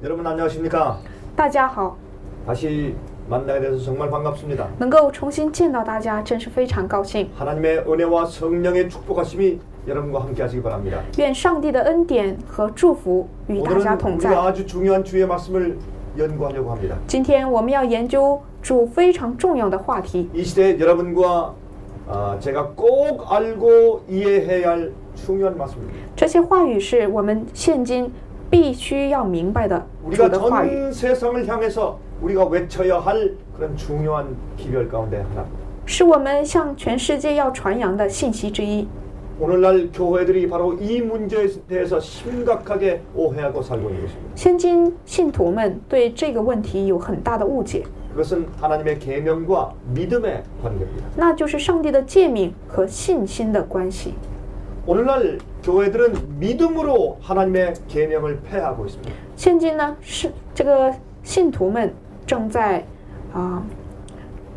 여러분 안녕하십니까? 大家好， 다시 만나게 돼서 정말 반갑습니다. 能够重新见到大家，真是非常高兴。 하나님의 은혜와 성령의 축복하심이 여러분과 함께 하시기 바랍니다. 愿上帝的恩典和祝福与大家 오늘은 同 우리가 在。 아주 중요한 주의 말씀을 연구하려고 합니다. 今天我们要研究主非常重要的话题， 이 시대에 여러분과 제가 꼭 알고 이해해야 할 중요한 말씀입니다. 这些话语是我们现今必须要明白的主 우리가 的话语， 전 세상을 향해서 우리가 외쳐야 할 그런 중요한 기별 가운데 하나. 是我们向全世界要传扬的信息之一。 오늘날 교회들이 바로 이 문제에 대해서 심각하게 오해하고 살고 있는 것입니다. 现今信徒们对这个问题有很大的误解， 그것은 하나님의 계명과 믿음의 관계입니다. 那就是上帝的诫命和信心的关系。 오늘날 교회들은 믿음으로 하나님의 계명을 폐하고 있습니다. 现今呢，是这个信徒们正在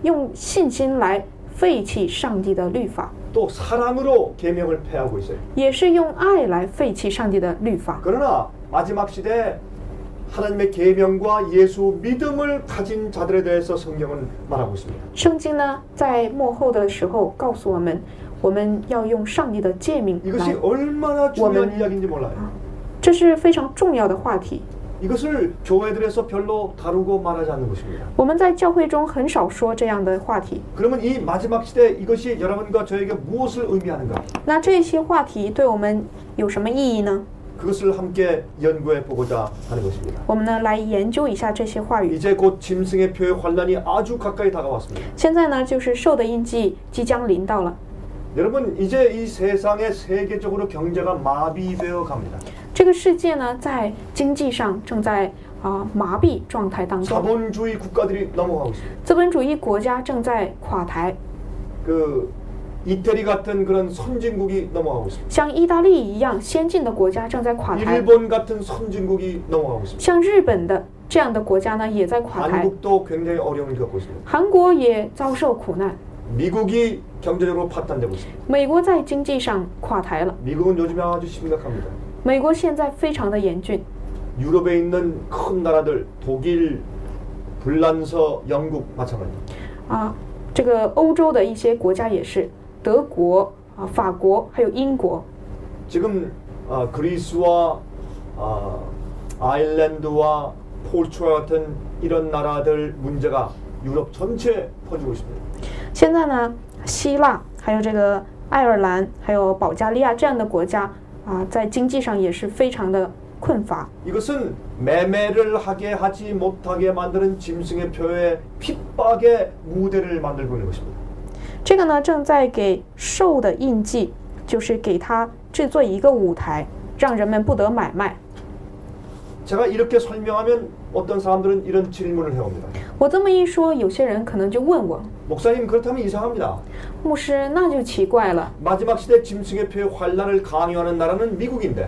用信心来废弃上帝的律法， 또 사랑으로 계명을 폐하고 있어요. 也是用爱来废弃上帝的律法。 그러나 마지막 시대에 하나님의 계명과 예수 믿음을 가진 자들에 대해서 성경은 말하고 있습니다. 圣经呢，在末后的时候告诉我们，我们要用上帝的诫命 이것이 来， 얼마나 중요한 이야기인지 몰라요. 这是非常重要的话题。 이것을 교회들에서 별로 다루고 말하지 않는 것입니다. 我们在教会中很少说这样的话题。 그러면 이 마지막 시대 이것이 여러분과 저에게 무엇을 의미하는가? 那这些话题对我们有什么意义呢？ 그것을 함께 연구해 보고자 하는 것입니다. 我们呢来研究一下这些话语。 이제 곧 짐승의 표의 환란이 아주 가까이 다가왔습니다. 现在呢，就是兽的印记即将临到了。 여러분 이제 이 세상에 세계적으로 경제가 마비되어 갑니다. 这个世界呢，在经济上正在麻痹状态当中， 자본주의 국가들이 넘어가고 있습니다. 资本主义国家正在垮台， 그 이태리 같은 그런 선진국이 넘어가고 있습니다. 像意大利一样先进的国家正在垮台， 일본 같은 선진국이 넘어가고 있습니다. 像日本的这样的国家呢也在垮台， 한국도 굉장히 어려움을 겪고 있습니다. 韩国也遭受苦难， 미국이 경제적으로 파탄되고 있습니다. 美国在经济上垮台了， 미국은 요즘에 아주 심각합니다. 美国现在非常的严峻， 유럽에 있는 큰 나라들 독일, 불란서, 영국 마찬가지입니다. 这个欧洲的一些国家也是，德国法国还有英国， 지금 그리스와 아일랜드와 포르투갈 같은 이런 나라들 문제가 유럽 전체에 퍼지고 있습니다. 现在呢，希腊还有这个爱尔兰还有保加利亚这样的国家在经济上也是非常的困乏。 이것은 매매를 하게 하지 못하게 만드는 짐승의 표의 핍박의 무대를 만들고 있는 것입니다. 这个呢，正在给兽的印记，就是给它制作一个舞台，让人们不得买卖。 제가 이렇게 설명하면 어떤 사람들은 이런 질문을 해옵니다. 我这么一说，有些人可能就问我， 목사님 그렇다면 이상합니다. 牧师，那就奇怪了， 마지막 시대 짐승의 표의 환란을 강요하는 나라는 미국인데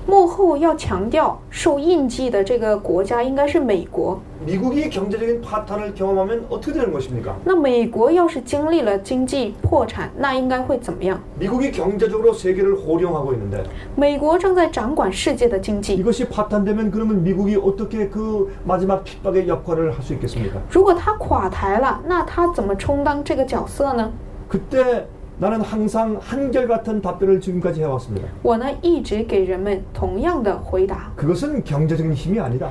幕后要强调受印记的这个国家应该是美国。 미국이 경제적인 파탄을 경험하면 어떻게 되는 것입니까? 那美国要是经历了经济破产，那应该会怎么样？ 미국이 경제적으로 세계를 호령하고 있는데 美国正在掌管世界的经济， 이것이 파탄되면 그러면 미국이 어떻게 그 마지막 핍박의 역할을 할 수 있겠습니까? 如果他垮台了，那他怎么充当这个角色呢？ 그때 나는 항상 한결같은 답변을 지금까지 해왔습니다. 我呢一直给人们同样的回答， 그것은 경제적인 힘이 아니다.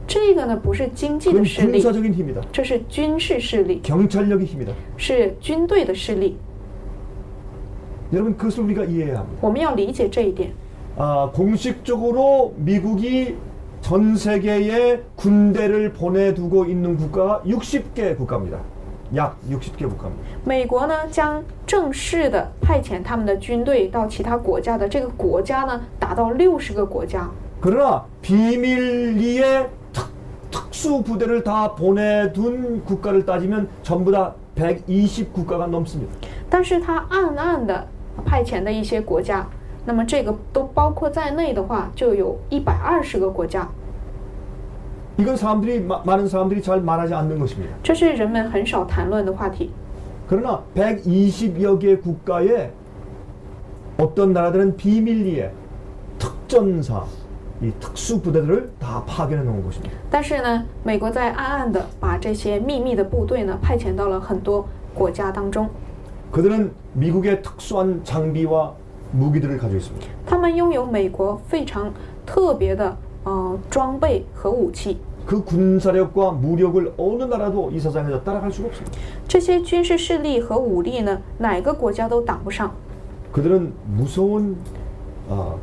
这个呢不是经济 그건 的势力， 군사적인 힘이다. 这是军事势力， 경찰력의 힘이다. 是军队的势力。 여러분 그것을 우리가 이해해야 합니다. 我们要理解这一点。 공식적으로 미국이 전 세계에 군대를 보내두고 있는 국가가 60개 국가입니다. 약 60개 국가입니다. 美国呢将正式的派遣他们的军队到其他国家的这个国家呢达到60个国家。 그러나 비밀리에 특수 부대를 다 보내둔 국가를 따지면 전부 다 120국가가 넘습니다. 但是他暗暗的派遣的一些国家，那么这个都包括在内的话，就有120个国家。 이건 많은 사람들이 잘 말하지 않는 것입니다. 这是人们很少谈论的话题。 그러나 120여 개 국가에 어떤 나라들은 비밀리에 특전사, 이 특수 부대들을 다 파견해 놓은 것입니다. 但是呢，美国在暗暗的把这些秘密的部队呢派遣到了很多国家当中。 그들은 미국의 특수한 장비와 무기들을 가지고 있습니다. 他们拥有美国非常特别的装备和武器。 그 군사력과 무력을 어느 나라도 이 세상에서 따라갈 수가 없습니다. 这些军事势力和武力呢，哪个国家都挡不上。 그들은 무서운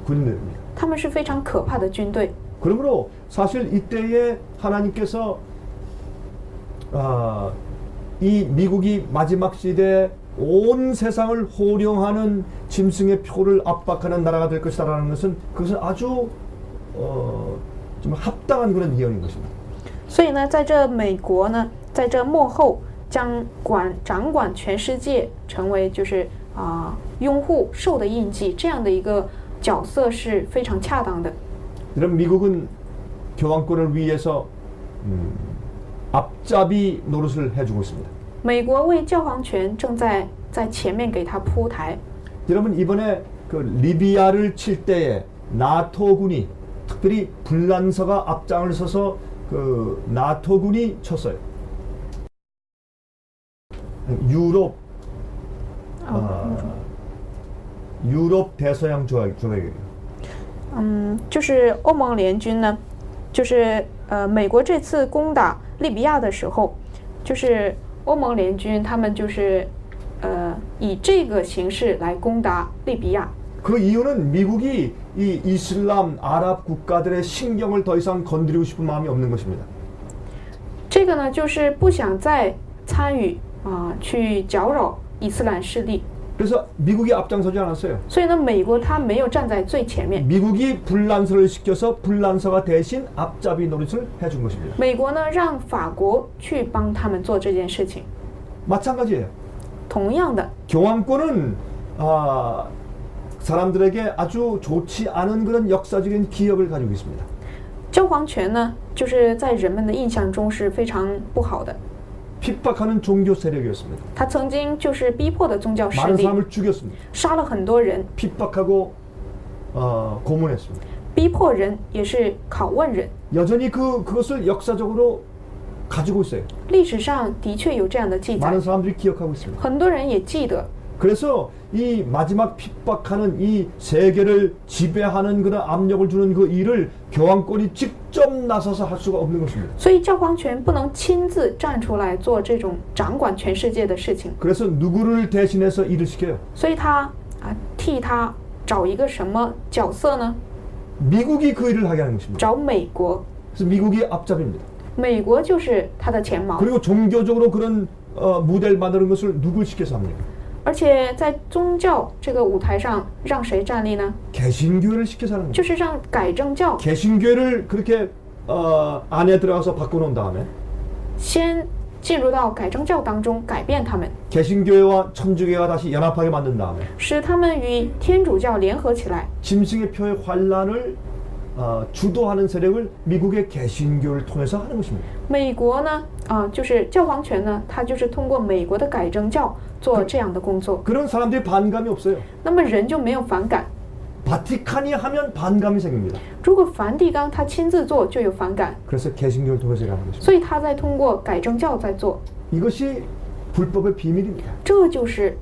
군인들입니다. 他们是非常可怕的军队。 그러므로 사실 이때에 하나님께서 이 미국이 마지막 시대에 온 세상을 호령하는 짐승의 표를 압박하는 나라가 될 것이라는 것은 그것은 아주 좀 합당한 그런 예언인 것입니다. 所以呢，在这美国呢，在这幕后将掌管全世界，成为就是拥护兽的印记这样的一个角色是非常恰当的。 그럼 미국은 교황권을 위해서 앞잡이 노릇을 해주고 있습니다. 美国为教皇权正在前面给他铺台。 여러분 이번에 그 리비아를 칠 때에 나토군이 특별히 불란서가 앞장을 서서 그 나토군이 쳤어요. 유럽 유럽 대서양 조약이에요. 就是欧盟联军呢，就是美国这次攻打利比亚的时候，就是欧盟联军他们就是以这个形式来攻打利比亚。 그 이유는 미국이 이 이슬람 아랍 국가들의 신경을 더 이상 건드리고 싶은 마음이 없는 것입니다. 这个呢，就是不想再参与去搅扰伊斯兰势力。 그래서 미국이 앞장서지 않았어요. 所以呢，美国他没有站在最前面。 미국이 불란서를 시켜서 불란서가 대신 앞잡이 노릇을 해준 것입니다. 美国呢，让法国去帮他们做这件事情。 마찬가지예요. 同样的， 교황권은 사람들에게 아주 좋지 않은 그런 역사적인 기억을 가지고 있습니다. 教皇权呢，就是在人们的印象中是非常不好的。 핍박하는 종교 세력이었습니다. 他曾经就是逼迫的宗教势 많은 力， 사람을 죽였습니다. 杀了很多人， 핍박하고 고문했습니다. 逼迫人也是拷问人。 여전히 그것을 역사적으로 가지고 있어요. 历史上的确有这样的记载， 많은 사람들이 기억하고 있습니다. 很多人也记得。 그래서 이 마지막 핍박하는 이 세계를 지배하는 그런 압력을 주는 그 일을 교황권이 직접 나서서 할 수가 없는 것입니다. 所以教皇权不能亲自站出来做这种掌管全世界的事情， 그래서 누구를 대신해서 일을 시켜요? 所以他替他找一个什么角色呢？ 미국이 그 일을 하게 하는 것입니다. 找美国， 그래서 미국이 앞잡이입니다. 美国就是他的前毛。 그리고 종교적으로 그런 무대를 만드는 것을 누굴 시켜서 합니까? 而且在宗教这个舞台上，让谁站立呢？ 개신교회를 시켜서 하는 就 겁니다. 是让改正教 개신교회를 그렇게 안에 들어가서 바꿔놓은 다음에 先进入到改正教当中，改变他们， 개신교회와 천주교회가 다시 연합하게 만든 다음에 使他们与天主教联合起来。 짐승의 표의 환란을 주도하는 세력을 미국의 개신교를 통해서 하는 것입니다. 美国呢，就是教皇权呢，它就是通过美国的改正教做这样的工作， 그런 사람들이 반감이 없어요. 那么人就没有反感。 바티칸이 하면 반감이 생깁니다. 如果梵蒂冈他亲自做，就有反感， 그래서 개신교를 통해서 일하는 것입니다. 所以他在通过改正教在做， 이것이 불법의 비밀입니다. 这就是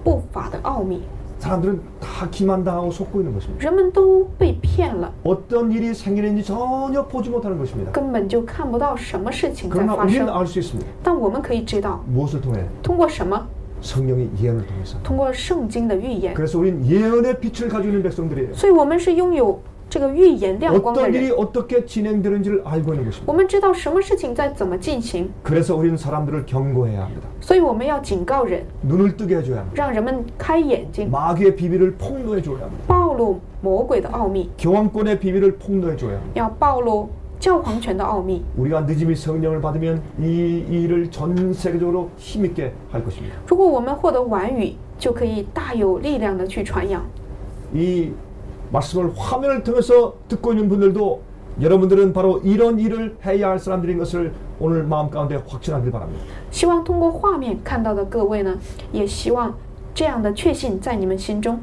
不法的奥秘。 사람들은 다 기만당하고 속고 있는 것입니다. 人们都被骗了， 어떤 일이 생기는지 전혀 보지 못하는 것입니다. 根本就看不到什么事情在 그러나 发 우리는 生。 알 수 있습니다. 但我们可以知道， 무엇을 통해? 通过什么？ 성령의 예언을 통해서. 通过圣经的预言。 그래서 우리는 예언의 빛을 가지고 있는 백성들이에요. 所以我们是拥有这个预言亮光的 어떤 일이 人。 어떻게 진행되는지를 알고 있는 我 것입니다. 们知道什么事情在怎么进行， 그래서 우리는 사람들을 경고해야 합니다. 所以我们要警告人， 눈을 뜨게 해줘야 합니다. 让人们开眼睛， 마귀의 비밀을 폭로해줘야 합니다. 暴露魔鬼的奥秘， 교황권의 비밀을 폭로해줘야 합니다. 要暴露教皇权的奥秘。 우리가 늦음이 성령을 받으면 이 일을 전 세계적으로 힘있게 할 것입니다. 如果我们获得晚语，就可以大有力量的去传扬。 이 말씀을 화면을 통해서 듣고 있는 분들도 여러분들은 바로 이런 일을 해야 할 사람들인 것을 오늘 마음 가운데 확신하길 바랍니다. 希望通过画面看到的各位呢，也希望这样的确信在你们心中。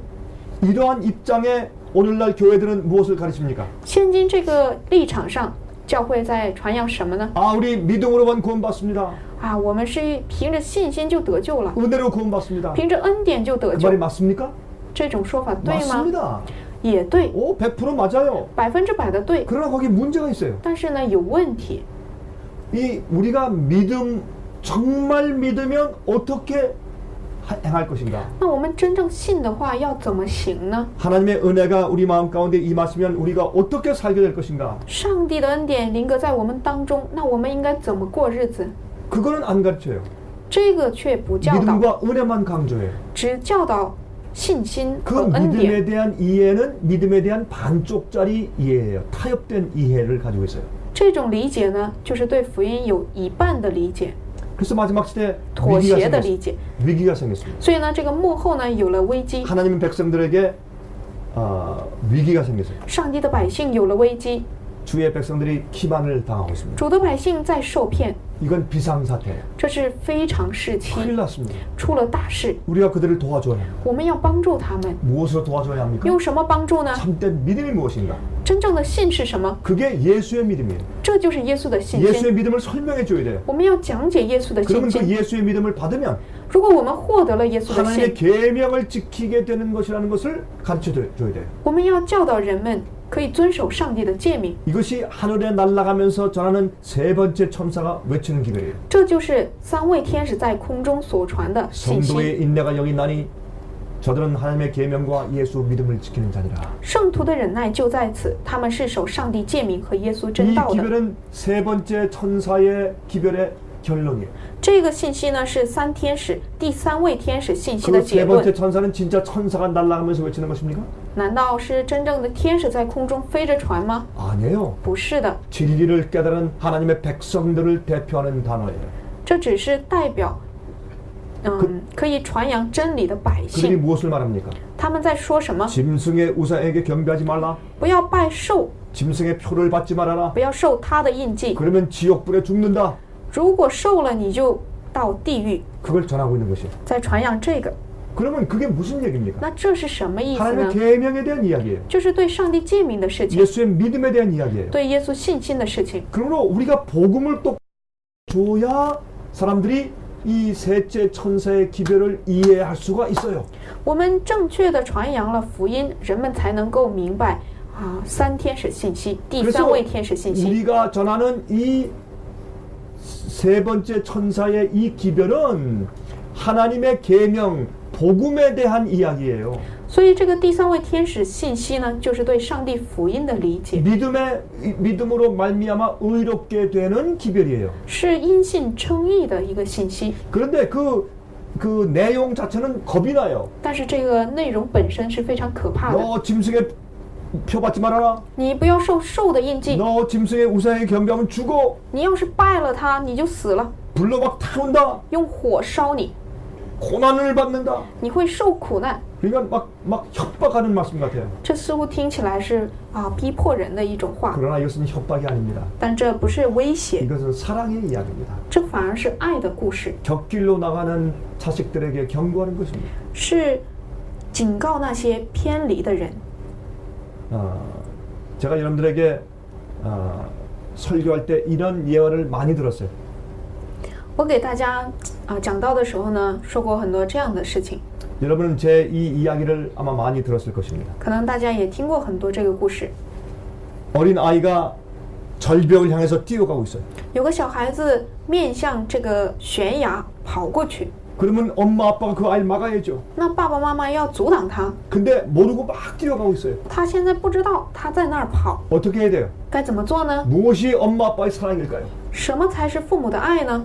이러한 입장에 오늘날 교회들은 무엇을 가르칩니까? 现今这个立场上，教会在传扬什么呢？ 아, 우리 믿음으로만 구원받습니다. 啊，我们是凭着信心就得救了， 은혜로 구원받습니다. 凭着恩典就得 그 救 말이 。 맞습니까? 这种说法对吗？ 맞습니다. 也对， 오, 100% 맞아요. 100%的对。 그러나 거기 문제가 있어요. 但是呢，有问题。 이 우리가 믿음 정말 믿으면 어떻게 행할 것인가? 那我们真正信的话，要怎么行呢？ 하나님의 은혜가 우리 마음 가운데 임하시면 우리가 어떻게 살게 될 것인가? 上帝的恩典临格在我们当中，那我们应该怎么过日子？ 그거는 안 가르쳐요. 这个却不教导， 믿음과 은혜만 강조해요. 只教导信心 그 和恩典。 믿음에 대한 이해는 믿음에 대한 반쪽짜리 이해예요. 타협된 이해를 가지고 있어요. 这种理解呢，就是对福音有一半的理解， 그래서 마지막 시대에 妥协的理解。 위기가 생겼습니다. 所以呢，这个幕后呢有了危机， 하나님 백성들에게 위기가 생겼어요. 上帝的百姓有了危机， 주의 백성들이 기만을 당하고 있습니다. 主的百姓在受骗， 이건 비상사태예요. 这是非常时期， 큰일 났습니다. 出了大事。 우리가 그들을 도와줘야 합니다. 我们要帮助他们， 무엇으로 도와줘야 합니까? 用什么帮助呢？ 참된 믿음이 무엇인가? 真正的信是什么？ 그게 예수의 믿음이에요. 这就是耶稣的信 예수의 心。 믿음을 설명해 줘야 돼요. 我们要讲解耶稣的信 그러면 그 心。 예수의 믿음을 받으면 如果我们获得了耶稣的 하나님의 信， 계명을 지키게 되는 것이라는 것을 가르쳐 줘야 돼요. 我们要教导人们可以遵守上帝的诫命。 이것이 하늘에 날아가면서 전하는 세 번째 천사가 외치는 기별이에요. 这就是三位天使在空中所传的信息。 성도의 인내가 여기 나니 저들은 하나님의 계명과 예수 믿음을 지키는 자니라. 圣徒的忍耐就在此，他们是守上帝诫命和耶稣真 이 道的。 기별은 세 번째 천사의 기별의 결론이에요. 这个信息呢是三天使第三位天使信息的 그 结 세 번째 论。 천사는 진짜 천사가 날아가면서 외치는 것입니까? 难道是真正的天使在空中飞着传吗？ 아니에요. 不是的， 진리를 깨달은 하나님의 백성들을 대표하는 단어예요. 这只是代表，可以传扬真理的百 그들이 姓。 무엇을 말합니까? 他们在说什么？ 짐승의 우상에게 경배하지 말라. 不要拜兽， 짐승의 표를 받지 말아라. 不要受他的印记。 그러면 지옥불에 죽는다. 如果受了，你就到地狱。 그걸 전하고 있는 것이에요. 在传扬这个， 그러면 그게 무슨 얘기입니까? 那这是什么意思 하나님의 呢？ 계명에 대한 이야기예요. 就是对上帝诫命的事情， 예수의 믿음에 대한 이야기예요. 对耶稣信心的事情。 그러므로 우리가 복음을 또 줘야 사람들이 이 셋째 천사의 기별을 이해할 수가 있어요. 我们正确的传扬了福音，人们才能够明白三天使信息，第三位天使信息。 우리가 전하는 이 세 번째 천사의 이 기별은 하나님의 계명, 복음에 대한 이야기예요. 所以这个第三位天使信息呢，就是对上帝福音的理解， 믿음으로 말미암아 의롭게 되는 기별이에요. 是因信称义的一个信息。 그런데 그 내용 자체는 겁이 나요. 但是这个内容本身是非常可怕的。 너 짐승의 표 받지 말아라. 你不要受兽的印记， 너 짐승의 우상에 경배하면 죽어. 你要是拜了他，你就死了， 불로 막 타온다. 用火烧你， 고난을 받는다. 你会受苦难。 그러니까 막 협박하는 말씀 같아요. 这似乎听起来是逼迫人的一种话， 그러나 이것은 협박이 아닙니다. 但这不是威胁， 이것은 사랑의 이야기입니다. 这反而是爱的故事， 격길로 나가는 자식들에게 경고하는 것입니다. 是警告那些偏离的人。 제가 여러분들에게 설교할 때 이런 예언을 많이 들었어요. 我给大家讲道的时候呢，说过很多这样的事情， 여러분은 제 이 이야기를 아마 많이 들었을 것입니다. 可能大家也听过很多这个故事。 어린 아이가 절벽을 향해서 뛰어가고 있어요. 有个小孩子面向这个悬崖跑过去， 그러면 엄마 아빠가 그 아이를 막아야죠. 那爸爸妈妈要阻挡他， 근데 모르고 막 뛰어가고 있어요. 他现在不知道他在那儿跑， 어떻게 해야 돼요? 该怎么做呢？ 무엇이 엄마 아빠의 사랑일까요? 什么才是父母的爱呢？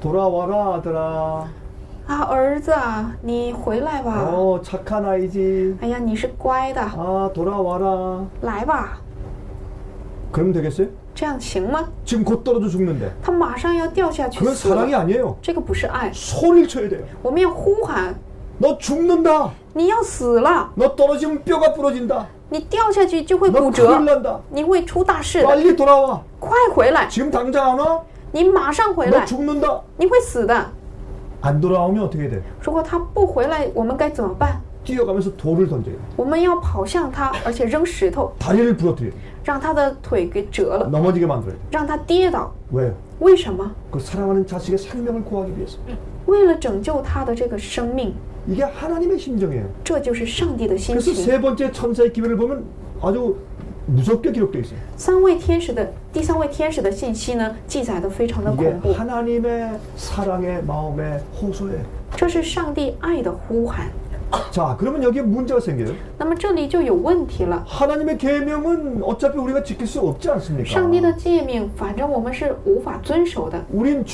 돌아와라 아들아. 儿子啊，你回来吧。 착한 아이지. 哎呀，你是乖的， 돌아와라. 来吧。 그러면 되겠어요? 这样行吗？ 지금 곧 떨어져 죽는데. 他马上要掉下去 그건 死了 사랑이 ， 아니에요. 这个不是爱， 소리를 쳐야 돼요. 我们要呼喊， 너 죽는다. 你要死了， 너 떨어지면 뼈가 부러진다. 你掉下去就会 너 骨折 큰일 ， 난다. 你会出大事的， 빨리 돌아와. 快回来， 지금 당장 안 와? 你马上回 너 来， 죽는다. 你会死的。 안 돌아오면 어떻게 돼? 如果他不回来，我们该怎么办？ 뛰어가면서 돌을 던져요. 我们要跑向他，而且扔石头， 다리를 부러뜨려요. 让他的腿给折了， 넘어지게 만들어요. 让他跌倒。 왜요? 为什么？ 그 사랑하는 자식의 생명을 구하기 위해서. 为了拯救他的这个生命， 이게 하나님의 심정이에요. 这就是上帝的心 그래서 情。 세 번째 천사의 기별을 보면 아주 무섭게 기록되어 있어요. 第三位天使的信息呢，记载的非常的 이게 恐怖。 하나님의 사랑의 마음의 호소예요. 这是上帝爱的呼喊。 자, 그러면 여기에 문제가 생겨요. 那么这里就有问题了。 하나님의 계명은 어차피 우리가 지킬 수 없지 않습니까? 上帝的诫命，反正我们是无法遵守的。 우리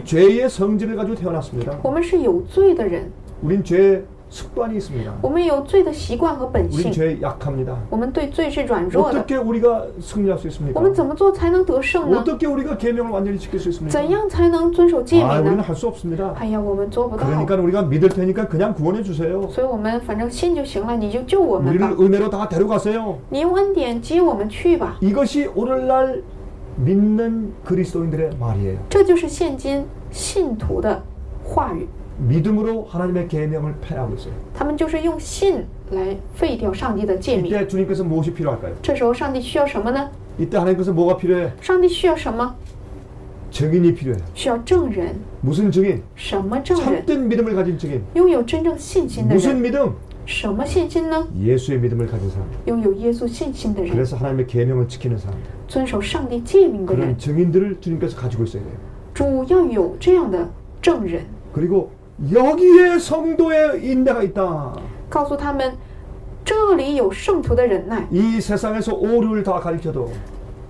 죄의 성질을 가지고 태어났습니다. 我们是有罪的人， 우린 죄의 습관이 있습니다. 我们有罪的习惯和本 우린 性， 죄에 약합니다. 我们对罪是软弱的。 어떻게 우리가 승리할 수 我 있습니까? 们怎么做才能得胜呢？ 어떻게 우리가 계명을 완전히 지킬 수 있습니까? 怎样才能遵守诫 아, 命 우리는 呢？ 할 수 없습니다. 哎呀，我们做不到。 그러니까 우리가 믿을 테니까 그냥 구원해 주세요. 所以我们反正信就行了，你就救我们吧 우리를 ， 은혜로 다 데려가세요. 你用恩典接我们去吧。 이것이 오늘날 믿는 그리스도인들의 말이에요. 这就是现今信徒的话语， 믿음으로 하나님의 계명을 폐하고 있어요. 他们就是用信来废掉上帝的诫命。 이때 주님께서 무엇이 필요할까요? 这时候上帝需要什么呢？ 이때 하나님께서 뭐가 필요해? 上帝需要什么？ 증인이 필요해요. 需要证人。 무슨 증인? 什么证人？ 참된 믿음을 가진 증인. 拥有真正信心的 무슨 人。 믿음? 什么信心呢？ 예수의 믿음을 가진 사람. 拥有耶稣信心的人， 그래서 하나님의 계명을 지키는 사람. 遵守上帝诫命的人 그런 ， 증인들을 주님께서 가지고 있어야 돼요. 主要有这样的证人， 그리고 여기에 성도의 인내가 있다. 告诉他们，这里有圣徒的忍耐。 이 세상에서 오류를 다 가르쳐도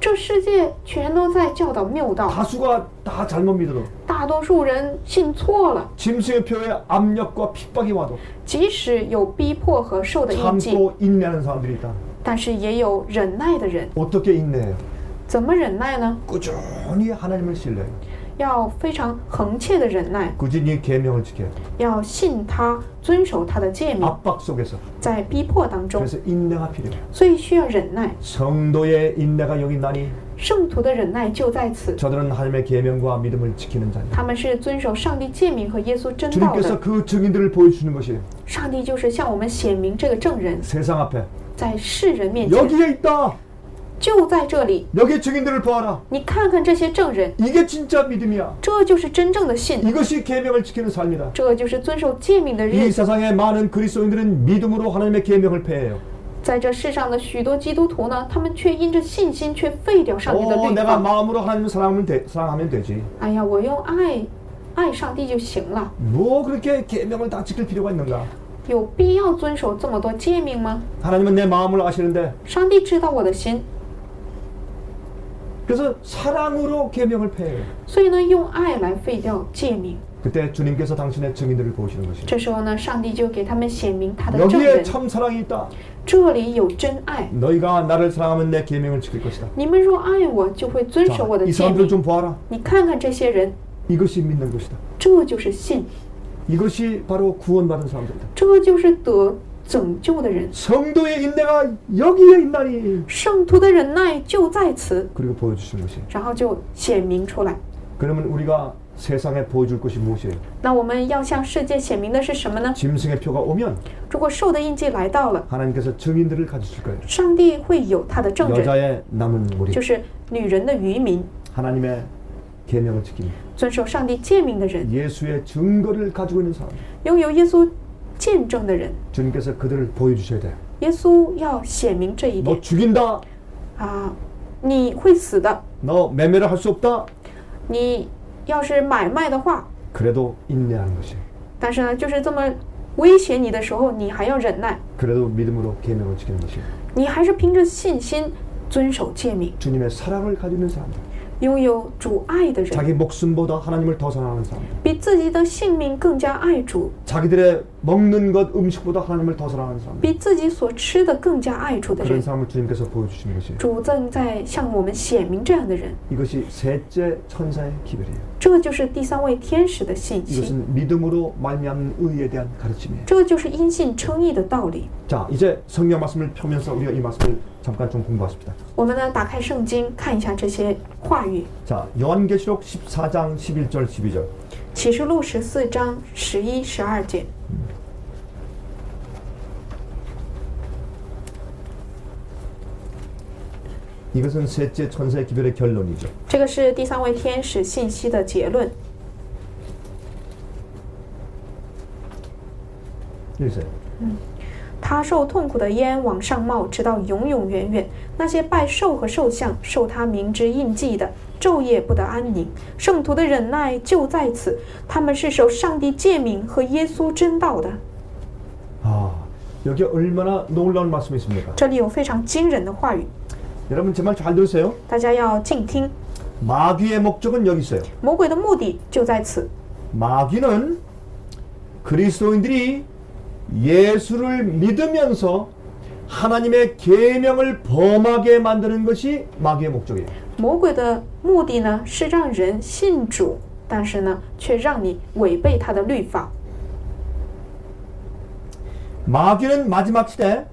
这世界全都在教导谬道， 다수가 다 잘못 믿어도 大多数人信错了。 짐승의 표에 압력과 핍박이 와도 即使有逼迫和受的印记， 참고 인내하는 사람들이 있다. 但是也有忍耐的人。 어떻게 인내해요? 怎么忍耐呢？ 꾸준히 하나님을 신뢰해요. 要非常恒切的忍耐， 꾸준히 계명을 지켜요. 要信他，遵守他的诫命， 압박 속에서. 在逼迫当中， 그래서 인내가 필요해요. 所以需要忍耐。 성도의 인내가 여기 있나니 圣徒的忍耐就在此， 저들은 하나님의 계명과 믿음을 지키는 자입니다. 他们是遵守上帝诫命和耶稣真道 주님께서 的。 그 증인들을 보여주시는 것이에요. 上帝就是向我们显明这个证人， 세상 앞에 在世人面前， 여기에 있다. 就在这里。 여기 증인들을 보아라. 你看看这些证人， 이게 진짜 믿음이야. 这就是真正的信， 이것이 계명을 지키는 삶이다. 这就是遵守诫命的 이 日。 세상의 많은 그리스도인들은 믿음으로 하나님의 계명을 폐해요. 在这世上的许多基督徒呢，他们却因着信心却废掉上帝的律 내가 法。 마음으로 하나님을 사랑하면 되지. 哎呀，我用爱上帝就行了， 뭐 그렇게 계명을 다 지킬 필요가 있는가? 有必要遵守这么多诫命吗？ 하나님은 내 마음을 아시는데 上帝知道我的心， 그래서 사랑으로 계명을 폐해요. 所以呢，用爱来废掉诫命。 그때 주님께서 당신의 증인들을 보시는 것이죠. 这时候呢，上帝就给他们显明他的证 여기에 人， 참 사랑이 있다. 这里有真爱。 너희가 나를 사랑하면 내 계명을 지킬 것이다. 你们若爱我，就会遵守 자, 我的 이 诫 사람들 命。 좀 보아라. 你看看这些人， 이것이 믿는 것이다. 这就是信， 이것이 바로 구원받은 사람들이다. 这就是得拯救的人。 성도의 인내가 여기에 있나니. 圣徒的忍耐就在此， 그리고 보여주시는 것이. 然后就显明出来。 그러면 우리가 세상에 보여줄 것이 무엇이에요? 那我们要向世界显明的是什么呢？ 짐승의 표가 오면 如果兽的印记来到了， 하나님께서 증인들을 가지실 거예요. 上帝会有他的证人， 여자의 남은 무리. 就是女人的渔民， 하나님의 계명을 지킵니다. 遵守上帝诫命的人， 예수의 증거를 가지고 있는 사람. 拥有耶稣见证的人。 주님께서 그들을 보여주셔야 돼요. 耶稣要显明这一 너 点 죽인다. 啊！你会死的， 너 매매를 할 수 없다. 你要是买卖的话， 그래도 인내하는 것이에요. 但是呢，就是这么威胁你的时候，你还要忍耐， 그래도 믿음으로 계명을 지키는 것이에요. 你还是凭着信心遵守诫命， 주님의 사랑을 가지고 있는 사람들. 拥有主爱的人， 자기 목숨보다 하나님을 더 사랑하는 사람들. 比自己的性命更加爱主， 자기들의 먹는 것 음식보다 하나님을 더 사랑하는 사람들. 比自己所吃的更加爱主的 그런 人。 사람을 주님께서 보여주시는 것이에요. 主正在向我们显明这样的人， 이것이 셋째 천사의 기별이에요. 这就是第三位天使的信息， 이것은 믿음으로 말미암는 의에 대한 가르침이에요. 这就是因信称义的道理。 자, 이제 성경 말씀을 펴면서 우리가 이 말씀을 잠깐 좀 공부하십시다. 我们呢，打开圣经看一下这些话语， 자, 요한계시록 14장 11절 12절. 启示录14章11、12节。 이것은 셋째 천사의 기별의 결론이죠. 这个是第三位天使信息的结论。 읽으세요. 他受痛苦的烟往上冒，直到永永远远。那些拜兽和兽像、受他名之印记的，昼夜不得安宁。圣徒的忍耐就在此，他们是守上帝诫命和耶稣真道的。 아, 여기 얼마나 놀라운 말씀이 있습니까? 这里有非常惊人的话语， 여러분 제 말 잘 들으세요. 大家要静听。 마귀의 목적은 여기 있어요. 魔鬼的目的就在此。 마귀는 그리스도인들이 예수를 믿으면서 하나님의 계명을 범하게 만드는 것이 마귀의 목적이에요. 魔鬼的目的呢，是让人信主，但是呢，却让你违背他的律法。 마귀는 마지막 시대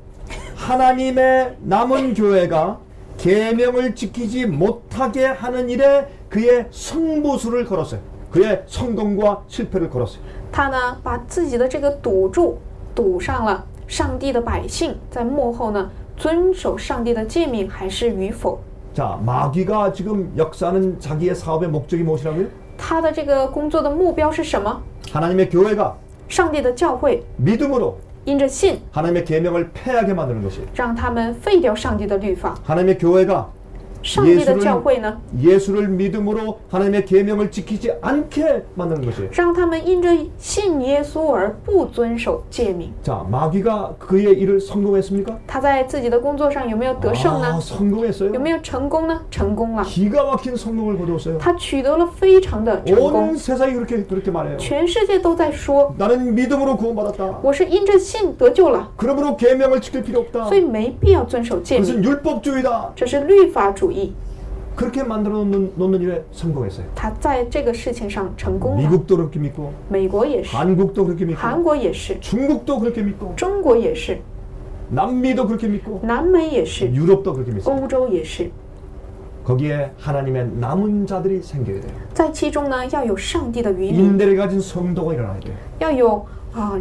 하나님의 남은 교회가 계명을 지키지 못하게 하는 일에 그의 승부수를 걸었어요. 그의 성공과 실패를 걸었어요. 他呢，把自己的这个赌注赌上了上帝的百姓在幕后呢，遵守上帝的诫命还是与否。 자, 마귀가 지금 역사하는 자기의 사업의 목적이 무엇이라고요? 他的这个工作的目标是什么？ 하나님의 교회가 上帝的教会 믿음으로 因着信， 하나님의 계명을 폐하게 만드는 것이에요. 让他们废掉上帝的律法。 하나님의 교회가 上帝的教会呢， 예수를 믿음으로 하나님의 계명을 지키지 않게 만드는 것이에요. 让他们因着信耶稣而不遵守诫命。 자, 마귀가 그의 일을 성공했습니까? 他在自己的工作上有没有得胜呢？ 성공했어요. 有没有成功呢？成功了， 기가 막힌 성공을 거두었어요. 他取得了非常的成功 온 。 세상이 그렇게 말해요. 全世界都在说， 나는 믿음으로 구원받았다. 我是因着信得救了， 그러므로 계명을 지킬 필요 없다. 所以没必要遵守诫命。 그것은 율법주의다. 这是律法主义， 그렇게 만들어 놓는 일에 성공했어요. 他在这个事情上成功了。 미국도 그렇게 믿고 美国也是， 한국도 그렇게 믿고 韩国也是， 중국도 그렇게 믿고 中国也是， 남미도 그렇게 믿고 南美也是， 유럽도 그렇게 믿습니다. 欧洲也是。 거기에 하나님의 남은 자들이 생겨야 돼요. 在其中呢，要有上帝的渔民， 인내를 가진 성도가 일어나야 돼요. 要有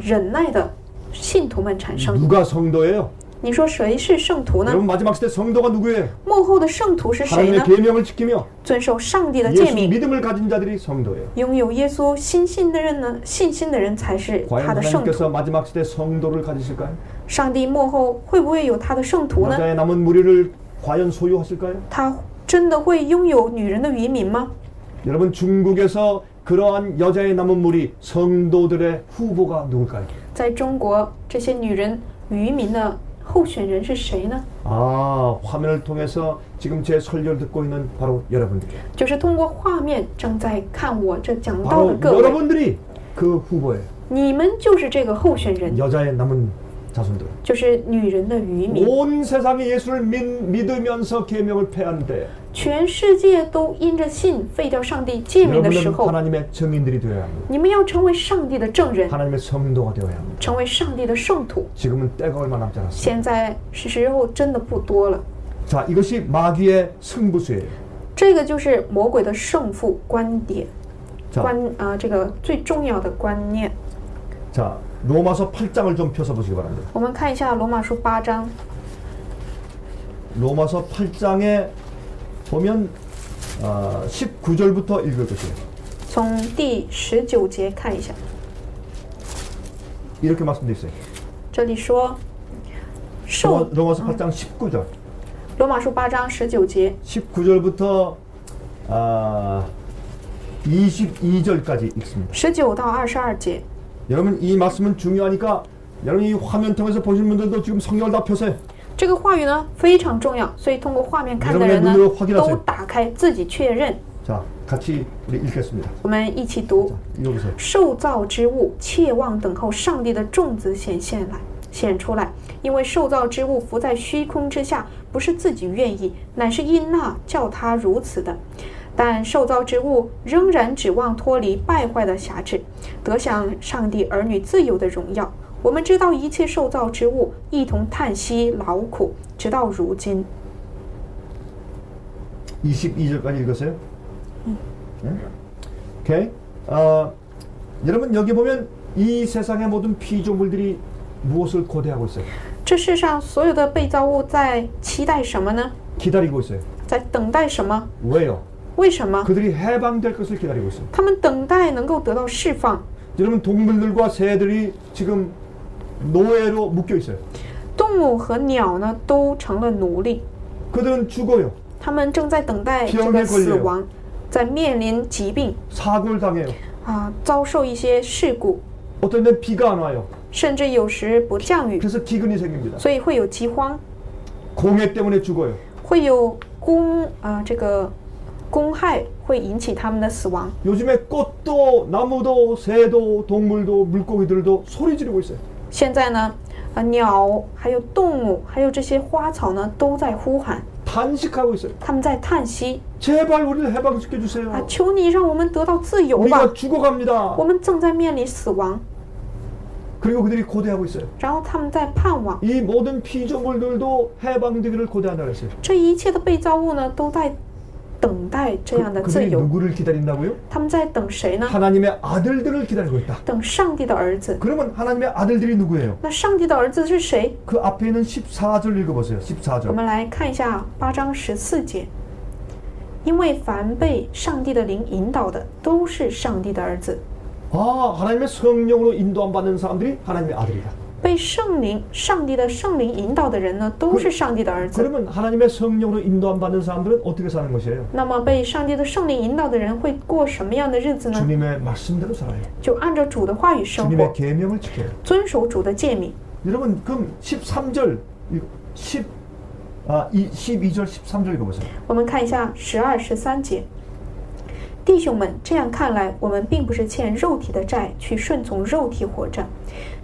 忍耐的信徒们产生。 누가 성도예요? 你说谁是圣徒呢？ 여러분 마지막 시대 성도가 누구예요? 幕后的圣徒是谁 하나님의 呢？ 계명을 지키며 遵守上帝的诫 예수 命， 믿음을 가진 자들이 성도예요. 拥有耶稣信心的人呢，信心的人才是 과연 他的圣 하나님께서 徒。 마지막 시대 성도를 가지실까요? 上帝幕后会不会有他的圣徒呢？ 여자의 남은 무리를 과연 소유하실까요? 他真的会拥有女人的渔民吗？ 여러분 중국에서 그러한 여자의 남은 무리 성도들의 후보가 누굴까요? 在中国，这些女人渔民的候选人是谁呢？ 아, 화면을 통해서 지금 제 설교를 듣고 있는 바로 여러분들이에요. 就是通过画面正在看我这讲道的 바로 各位， 여러분들이 그 후보예요. 你们就是这个候选人， 여자의 남은 자손들. 就是女人的渔民。 온 세상이 예수를 믿으면서 계명을 폐하는데 全世界都因着信废掉上帝诫命的时 여러분은 候， 하나님의 증인들이 되어야 합니다. 你们要成为上帝的证人， 하나님의 성도가 되어야 합니다. 成为上帝的圣徒。 지금은 때가 얼마 남지 않았습니다. 现在时候真的不多了， 자, 이것이 마귀의 승부수예요. 这个就是魔鬼的胜负观点， 자, 这个最重要的观念。 자, 로마서 8장을 좀 펴서 보시기 바랍니다. 我们看一下罗马书8章， 로마서 8장에 보면 19절부터 읽을 것이에요. 从第19节看一下， 이렇게 말씀되어 있어요. 这里说，受 로마서 8장 19절. 罗马书8章19节， 19절부터 22절까지 읽습니다. 19到22节。 여러분 이 말씀은 중요하니까 여러분 이 화면 통해서 보시는 분들도 지금 성경을 다 펴세요. 这个话语呢非常重要，所以通过画面看的人呢 여러분의 눈으로 확인하세요 都打开自己确认。 자, 같이 우리 읽겠습니다. 我们一起读。 읽어보세요. 受造之物切望等候上帝的种子显出来，因为受造之物浮在虚空之下，不是自己愿意，乃是因那叫他如此的。但受造之物仍然指望脱离败坏的辖制，得享上帝儿女自由的荣耀。我们知道一切受造之物一同叹息劳苦，直到如今。 22절까지 읽으세요. 네? 오케이. 여러분 여기 보면 이 세상의 모든 피조물들이 무엇을 고대하고 있어요? 这世上所有的被造物在期待什么呢？ 기다리고 있어요. 在等待什么？ 왜요? 为什么？ 그들이 해방될 것을 기다리고 있어요. 他们等待能够得到释放。 여러분 동물들과 새들이 지금 노예로 묶여 있어요. 动物和鸟呢，都成了奴隶， 그들은 죽어요. 他们正在等待这个死亡，在面临疾病 사고를 당해요. 遭受一些事故， 어떤 데 비가 안 와요. 甚至有时不降雨， 그래서 기근이 생깁니다. 所以会有饥荒， 공해 때문에 죽어요. 会有这个公害，会引起他们的死亡。 요즘에 꽃도 나무도 새도 동물도 물고기들도 소리 지르고 있어요. 现在呢，鸟还有动物还有这些花草呢，都在呼喊， 탄식하고 있어요. 他们在叹息 제발 우리를 해방시켜 주세요. 求你让我们得到自由吧， 우리가 죽어갑니다. 我们正在面临死亡。 그리고 그들이 고대하고 있어요. 然后他们在盼望， 이 모든 피조물들도 해방되기를 고대한다 그랬어요. 这一切的被造物呢，都在等待这样的自 그들이 由。 누구를 기다린다고요? 他们在等谁呢？ 하나님의 아들들을 기다리고 있다. 等上帝的儿子。 그러면 하나님의 아들들이 누구예요? 那上帝的儿子是谁？ 그 앞에 있는 14절 읽어보세요. 我 14절. 们来看一下8章14节。因为凡被上帝的灵引导的，都是上帝的儿子。 아, 하나님의 성령으로 인도함 받는 사람들이 하나님의 아들이다. 被上帝的圣灵引导的人呢，都是上帝的儿子。 그러면 하나님의 성령으로 인도함 받는 사람들은 어떻게 사는 것이에요? 那么被上帝的圣灵引导的人会过什么样的日子呢？ 주님의 말씀대로 살아요. 就按照主的话语生 주님의 活， 계명을 지켜요. 遵守主的诫命。 여러분, 그럼 13절, 12절, 13절 읽어보세요. 我们看一下12、13节。弟兄们，这样看来，我们并不是欠肉体的债，去顺从肉体活着。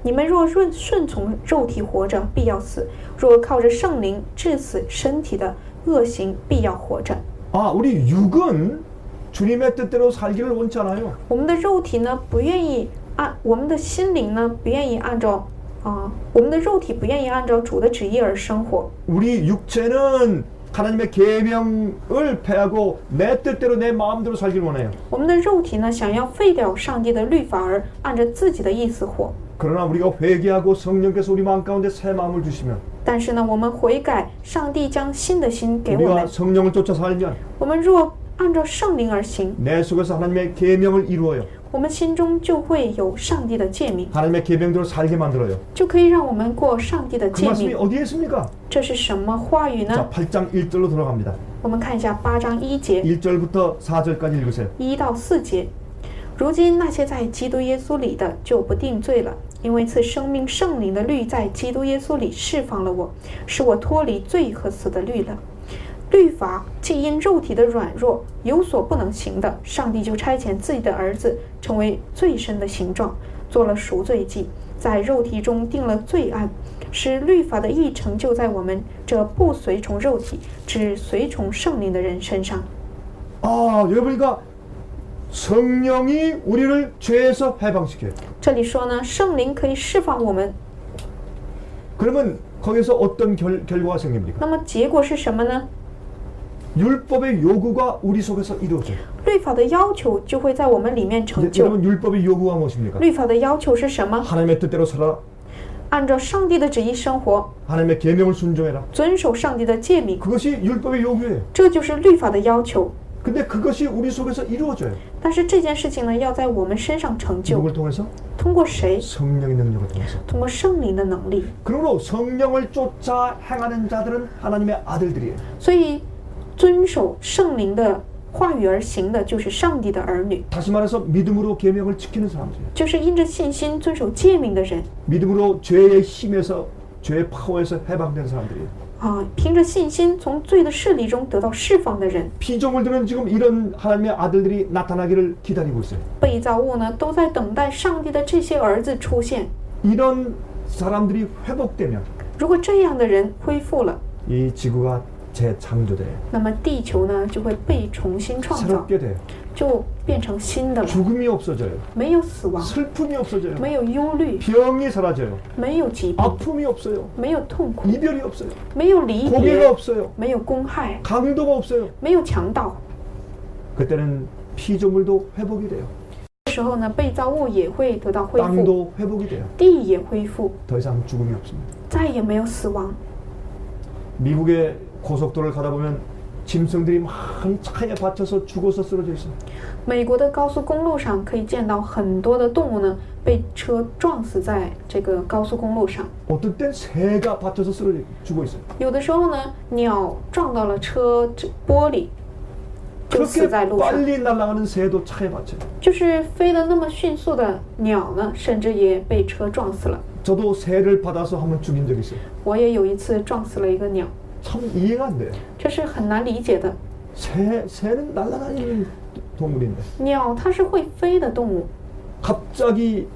你们若顺从肉体活着，必要死；若靠着圣灵治死身体的，恶行必要活着。 아, 우리 육은 주님의 뜻대로 살기를 원치 않아요. 我们的肉体呢，不愿意我们的心灵呢，不愿意按照我们的肉体不愿意按照主的旨意而生活。 우리 육체는 하나님의 계명을 패하고 내 뜻대로 내 마음대로 살길 원해요. 我们的肉体呢，想要废掉上帝的律法而按着自己的意思活。 그러나 우리가 회개하고 성령께서 우리 마음 가운데 새 마음을 주시면 但是呢，我们悔改，上帝将新的心给我 우리가 们。 성령을 쫓아 살면 我们若按照圣灵而行， 내 속에서 하나님의 계명을 이루어요. 我们心中就会有上帝的诫命， 하나님의 계명대로 살게 만들어요. 就可以让我们过上帝的 그 诫 말씀이 命。 어디에 있습니까? 这是什么话语 자, 呢？ 8장 1절로 돌아갑니다. 我们看一下8章1节 1절부터 4절까지 읽으세요. 1到4节。如今那些在基督耶稣里的就不定罪了，因为赐生命圣灵的律在基督耶稣里释放了我，使我脱离罪和死的律了。律法既因肉体的软弱有所不能行的，上帝就差遣自己的儿子成为最深的形状，做了赎罪祭，在肉体中定了罪案，使律法的义成就在我们这不随从肉体只随从圣灵的人身上。 아, 여러분이니까 성령이 우리를 죄에서 해방시켜요. 这里说呢，圣灵可以释放我们， 그러면 거기서 어떤 결과가 생깁니까? 那么结果是什么呢？ 율법의 요구가 우리 속에서 이루어져요. 律法的要求就会在我们里面成 이제 就。 여러분 율법의 요구가 무엇입니까? 律法的要求是什么？ 하나님의 뜻대로 살아라. 按照上帝的旨意生活， 하나님의 계명을 순종해라. 遵守上帝的诫命， 그것이 율법의 요구예요. 这就是律法的要求。 근데 그것이 우리 속에서 이루어져요. 但是这件事情呢，要在我们身上成就， 누굴 통해서? 通过谁？ 성령의 능력을 통해서. 通过圣灵的能力。 그러므로 성령을 쫓아 행하는 자들은 하나님의 아들들이에요. 所以，遵守圣灵的话语而行的，就是上帝的儿女， 다시 말해서 믿음으로 계명을 지키는 사람들이에요. 就是因着信心遵守诫命的人。 믿음으로 죄의 힘에서 죄의 파워에서 해방된 사람들이에요. 凭着信心从罪的势力中得到释放的人。 피조물들은 지금 이런 하나님의 아들들이 나타나기를 기다리고 있어요. 被造物呢，都在等待上帝的这些儿子出现。 이런 사람들이 회복되면 如果这样的人恢复了， 이 지구가 재창조돼요. 那么地球呢就会被重新创造， 새롭게 돼요. 就变成新的了， 죽음이 없어져요. 没有死亡， 슬픔이 없어져요. 没有忧虑， 병이 사라져요. 没有疾病， 아픔이 없어요. 没有痛苦， 이별이 없어요. 没有离 고개가 别， 없어요. 没有公害， 강도가 없어요. 没有强盗。 그때는 피조물도 회복이 돼요. 这时候呢，被造物也会得到恢复， 땅도 회복이 돼요. 地也恢复， 더 이상 죽음이 없습니다. 再也没有死亡。 미국의 고속도로를 가다 보면 짐승들이 많이 차에 받쳐서 죽어서 쓰러져 있어요. 美国的高速公路上可以见到很多的动物呢被车撞死在这个高速公路上。 어떤 땐 새가 받쳐서 쓰러져 죽어 있어요. 有的时候呢，鸟撞到了车玻璃，就死 그렇게 在路上。 빨리 날아가는 새도 차에 받쳐요. 就是飞得那么迅速的鸟呢，甚至也被车撞死了。 저도 새를 받아서 한번 죽인 적이 있어요. 我也有一次撞死了一个鸟， 참 이해가 안 돼요. 这是很难理解的。 새는 날아다니는 동물인데 鸟它是会飞的动物， 갑자기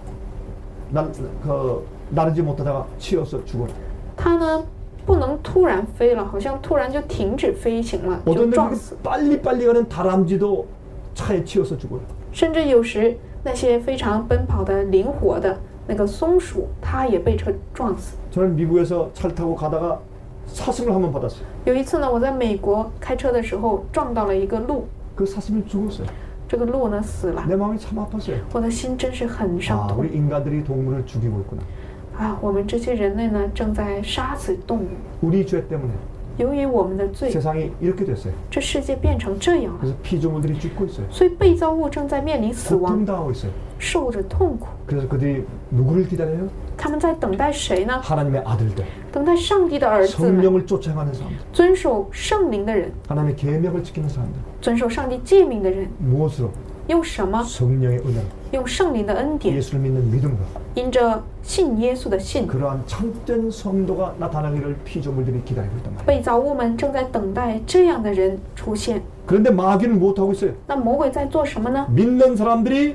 나르지 못하다가 치여서 죽어요. 它呢不能突然飞了，好像突然就停止飞行了，就 어떤 撞 데 死。 빨리 가는 다람쥐도 차에 치여서 죽어요. 甚至有时那些非常奔跑的、灵活的那个松鼠，它也被车撞死。 저는 미국에서 차를 타고 가다가 사슴을 한번 받았어요. 有一次呢，我在美国开车的时候撞到了一个鹿， 그 사슴이 죽었어요. 这个鹿呢死了， 내 마음이 참 아팠어요. 我的心真是很伤 아, 痛 우리 인간들이 동물을 죽이고 있구나. 啊！我们这些人类呢，正在杀死动物， 우리 죄 때문에 由于我们的罪， 세상이 이렇게 됐어요. 这世界变成这样了， 그래서 피조물들이 죽고 있어요. 所以被造物正在面临死亡， 고통당하고 있어요. 受着痛苦。 그래서 그들이 누구를 기다려요? 他们在等待谁呢？ 하나님의 아들들, 等待上帝的儿子们， 성령을 쫓아가는 사람들, 遵守圣灵的人， 하나님의 계명을 지키는 사람들. 遵守上帝诫命的人， 무엇으로? 用什么？ 성령의 은혜로, 用圣灵的恩典， 예수를 믿는 믿음으로. 因着信耶稣的信， 그러한 참된 성도가 나타나기를 피조물들이 기다리고 있단 말이에요. 被造物们正在等待这样的人出现。 그런데 마귀는 못하고 있어요. 那魔鬼在做什么呢？ 믿는 사람들이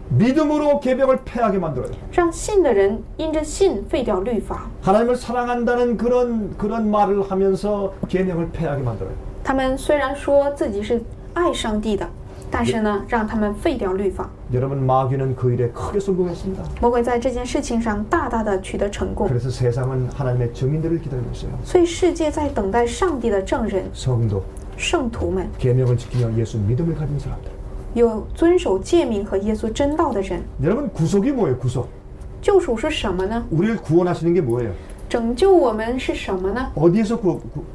믿음으로 계명을 패하게 만들어요. 让信的人因着信废掉律法。 하나님을 사랑한다는 그런 말을 하면서 계명을 패하게 만들어요. 他们虽然说自己是爱上帝的，但是呢，让他们废掉律法。 여러분, 마귀는 그 일에 크게 성공했습니다. 魔鬼在这件事情上大大的取得成功， 그래서 세상은 하나님의 증인들을 기다리고 있어요. 所以世界在等待上帝的证人， 성도, 圣徒们， 계명을 지키며 예수 믿음을 가진 사람들. 有遵守诫命和耶稣真道的人。 여러분, 구속이 뭐예요? 구속. 救赎是什么呢？ 우리를 구원하시는 게 뭐예요? 拯救我们是什么呢？ 어디에서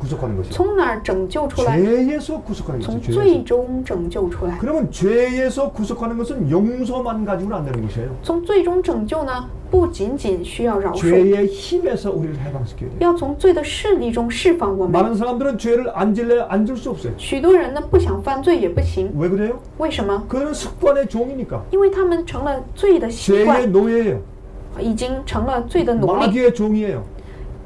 구속하는 것이에요? 从哪儿拯救出来？ 죄에서 구속하는 从 것이죠. 罪 죄에서. 中拯救出来。 그러면 죄에서 구속하는 것은 용서만 가지고는 안 되는 것이에요. 从最终拯救呢，不仅仅需要饶恕， 죄의 힘에서 우리를 해방시켜야 돼요. 要从罪的势力中释放我们。 많은 사람들은 죄를 안 질래 앉을 수 없어요. 许多人呢不想犯罪也不行， 왜 그래요? 为什么？ 그들은 습관의 종이니까. 因为他们成了罪的习惯 죄의 ， 노예예요. 已经成了罪的奴隶， 마귀의 종이에요.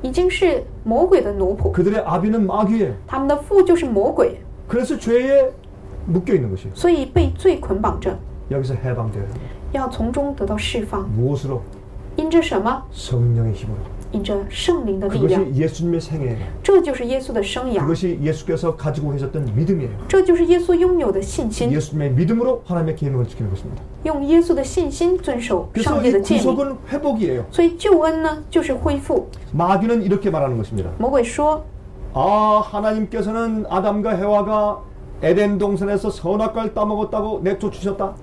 已经是魔鬼的奴仆。 그들의 아비는 마귀예요. 他们的父就是魔鬼， 그래서 죄에 묶여 있는 것이에요. 所以被罪捆绑着， 여기서 해방되어야 합니다. 要从中得到释放。 무엇으로? 因着什么？ 성령의 힘으로. 因着圣灵的力量， 그것이 예수님의 생애예요. 这就是耶稣的生涯， 그것이 예수께서 가지고 계셨던 믿음이에요. 这就是耶稣拥有的信心， 예수님의 믿음으로 하나님의 계명을 지키는 것입니다. 用耶稣的信心遵守 그래서 上帝 이 的诫命。 구속은 회복이에요. 所以救恩呢，就是恢复。 마귀는 이렇게 말하는 것입니다. 魔鬼说 아, 하나님께서는 아담과 해와가 에덴 동산에서 선악과를 따먹었다고 내쫓으셨다.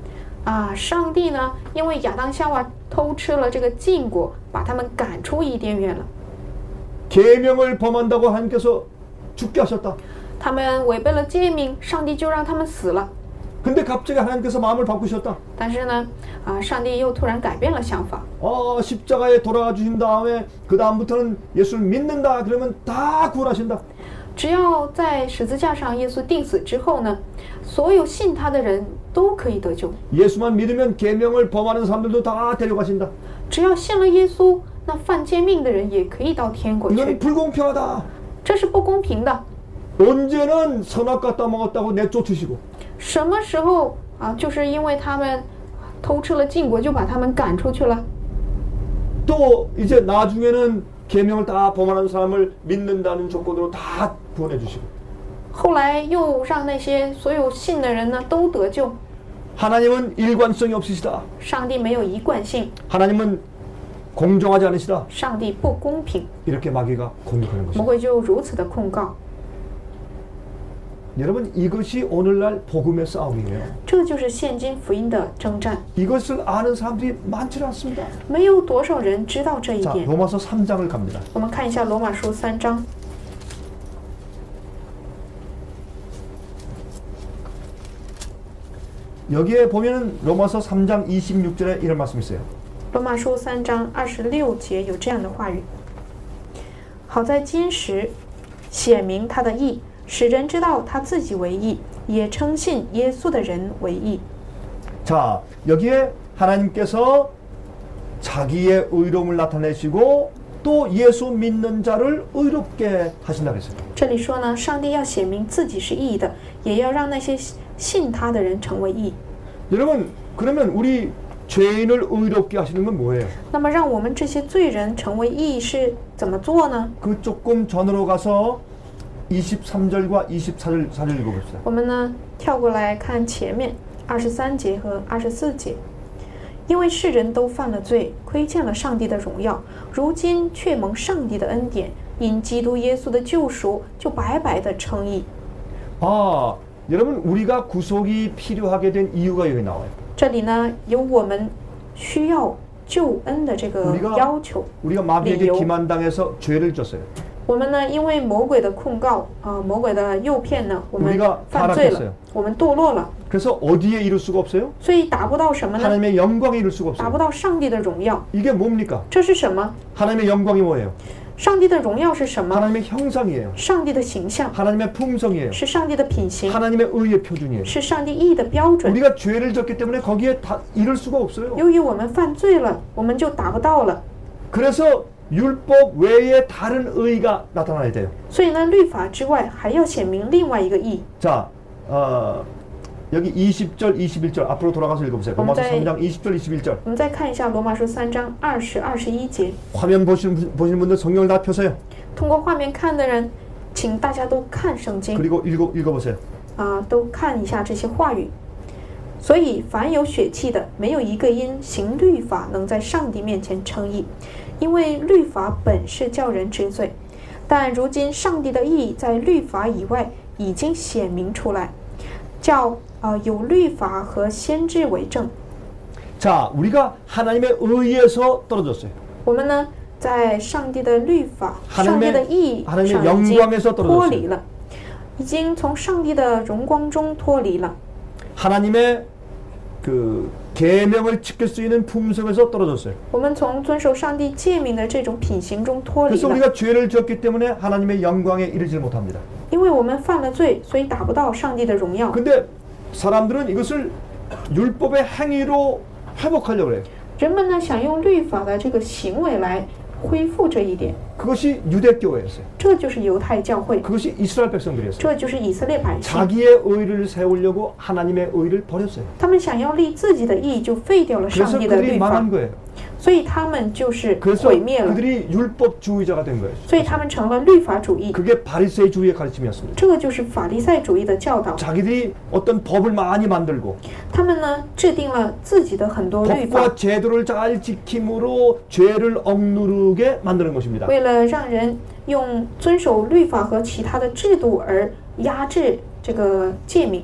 啊，上帝呢，因为亚当夏娃偷吃了这个禁果，把他们赶出伊甸园了。 계명을 범한다고 하나님께서 죽게 하셨다. 他们违背了诫命，上帝就让他们死了。 근데 갑자기 하나님께서 마음을 바꾸셨다. 但是呢，上帝又突然改变了想法。 십자가에 돌아가 주신 다음에 그 다음부터는 예수를 믿는다. 그러면 다 구원하신다. 只要在十字架上耶稣钉死之后呢，所有信他的人都可以得救。 예수만 믿으면 계명을 범하는 사람들도 다 데려가신다. 只要信了耶稣，那犯诫命的人也可以到天国 이건 去。 불공평하다. 这是不公平的。 언제는 선악과 따먹었다고 내쫓으시고 什么时候就是因为他们偷吃了禁果，就把他们赶出去了。 또 이제 나중에는 계명을 다 범하는 사람을 믿는다는 조건으로 다 구원해 주시고 后来又让那些所有信的人呢都得救。 하나님은 일관성이 없으시다. 上帝没有一贯性， 하나님은 공정하지 않으시다. 上帝不公平， 이렇게 마귀가 공격하는 魔 것입니다. 鬼就如此的控告。 여러분, 이것이 오늘날 복음의 싸움이에요. 这就是现今福音的征战， 이것을 아는 사람들이 많지 않습니다. 没有多少人知道这一 자, 点。 로마서 3장을 갑니다. 我们看一下罗马书3章， 여기에 보면은 로마서 3장 26절에 이런 말씀이 있어요. 罗马书3章26节有这样的话语：好在今时显明他的义，使人知道他自己为义，也称信耶稣的人为义。 자, 여기에 하나님께서 자기의 의로움을 나타내시고 또 예수 믿는 자를 의롭게 하신다고 했어요. 这里说呢，上帝要显明自己是义的，也要让那些信他的人成为义。 여러분, 그러면 우리 죄인을 의롭게 하시는 건 뭐예요? 那么，让我们这些罪人成为义是怎么做呢？ 그 조금 전으로 가서 23절과 24절 읽어봅시다. 我们呢跳过来看前面23节和24节。因为世人都犯了罪，亏欠了上帝的荣耀，如今却蒙上帝的恩典，因基督耶稣的救赎，就白白的称义。 아, 여러분 우리가 구속이 필요하게 된 이유가 여기 나와요. 这里呢有我们需要救恩的这个要求。 우리가 마귀에게 기만당해서 죄를 졌어요. 我们呢因为魔鬼的控告魔鬼的诱骗呢，我们犯罪了，我们堕落了。 그래서 어디에 이룰 수가 없어요? 所以达不到什么呢？ 하나님의 영광에 이룰 수가 达 없어요. 不到上帝的荣耀。 이게 뭡니까? 这是什么？ 하나님의 영광이 뭐예요? 上帝的荣耀是什么？ 하나님의 형상이에요. 上帝的形象， 하나님의 품성이에요. 是上帝的品行， 하나님의 의의 표준이에요. 是上帝义的标准。 우리가 죄를 졌기 때문에 거기에 다 이룰 수가 없어요. 由于我们犯罪了，我们就达不到了。 그래서 율법 외에 다른 의가 나타나야 돼요. 所以呢，律法之外还要显明另外一个义。 자, 여기 20절, 21절 앞으로 돌아가서 읽어보세요. 로마서 3장 20절, 21절. 我们再看一下罗马书3章20、21节。 화면 보시는 분들 성경을 다 펴세요. 通过画面看的人，请大家都看圣经 그리고 읽어보세요. 都看一下这些话语。所以，凡有血气的，没有一个因行律法能在上帝面前称义，因为律法本是叫人知罪。但如今上帝的义在律法以外已经显明出来，叫有律法和先知为证。 자, 우리가 하나님의 의에서 떨어졌어요. 我们呢，在上帝的律法、上帝的义上已经 영광에서 脱离 떨어졌어요. 了，已经从上帝的荣光中脱离了。 하나님의 그 계명을 지킬 수 있는 품성에서 떨어졌어요. 我们从遵守上帝诫命的这种品行中脱离 그래서 了。 우리가 죄를 지었기 때문에 하나님의 영광에 이르지 못합니다. 因为我们犯了罪，所以达不到上帝的荣耀。 근데 사람들은 이것을 율법의 행위로 회복하려고 해요. 人们呢，想用律法的这个行为来恢复这一点， 그것이 유대교회였어요. 这就是犹太教会， 그것이 이스라엘 백성들이었어요. 这就是以色列百姓。 자기의 의를 세우려고 하나님의 의를 버렸어요. 他们想要立自己的义，就废掉了 그래서 上帝的 그들이 律法 망한 ， 거예요. 所以他们就是毁 그래서 灭了， 그들이 율법주의자가 된 거예요. 所以他们成了律法主义。 그게 바리새주의의 가르침이었습니다. 这个就是法利赛主义的教导。 자기들이 어떤 법을 많이 만들고 他们呢，制定了自己的很多律法， 법과 제도를 잘 지킴으로 죄를 억누르게 만드는 것입니다. 为了让人用遵守律法和其他的制度而压制这个诫命。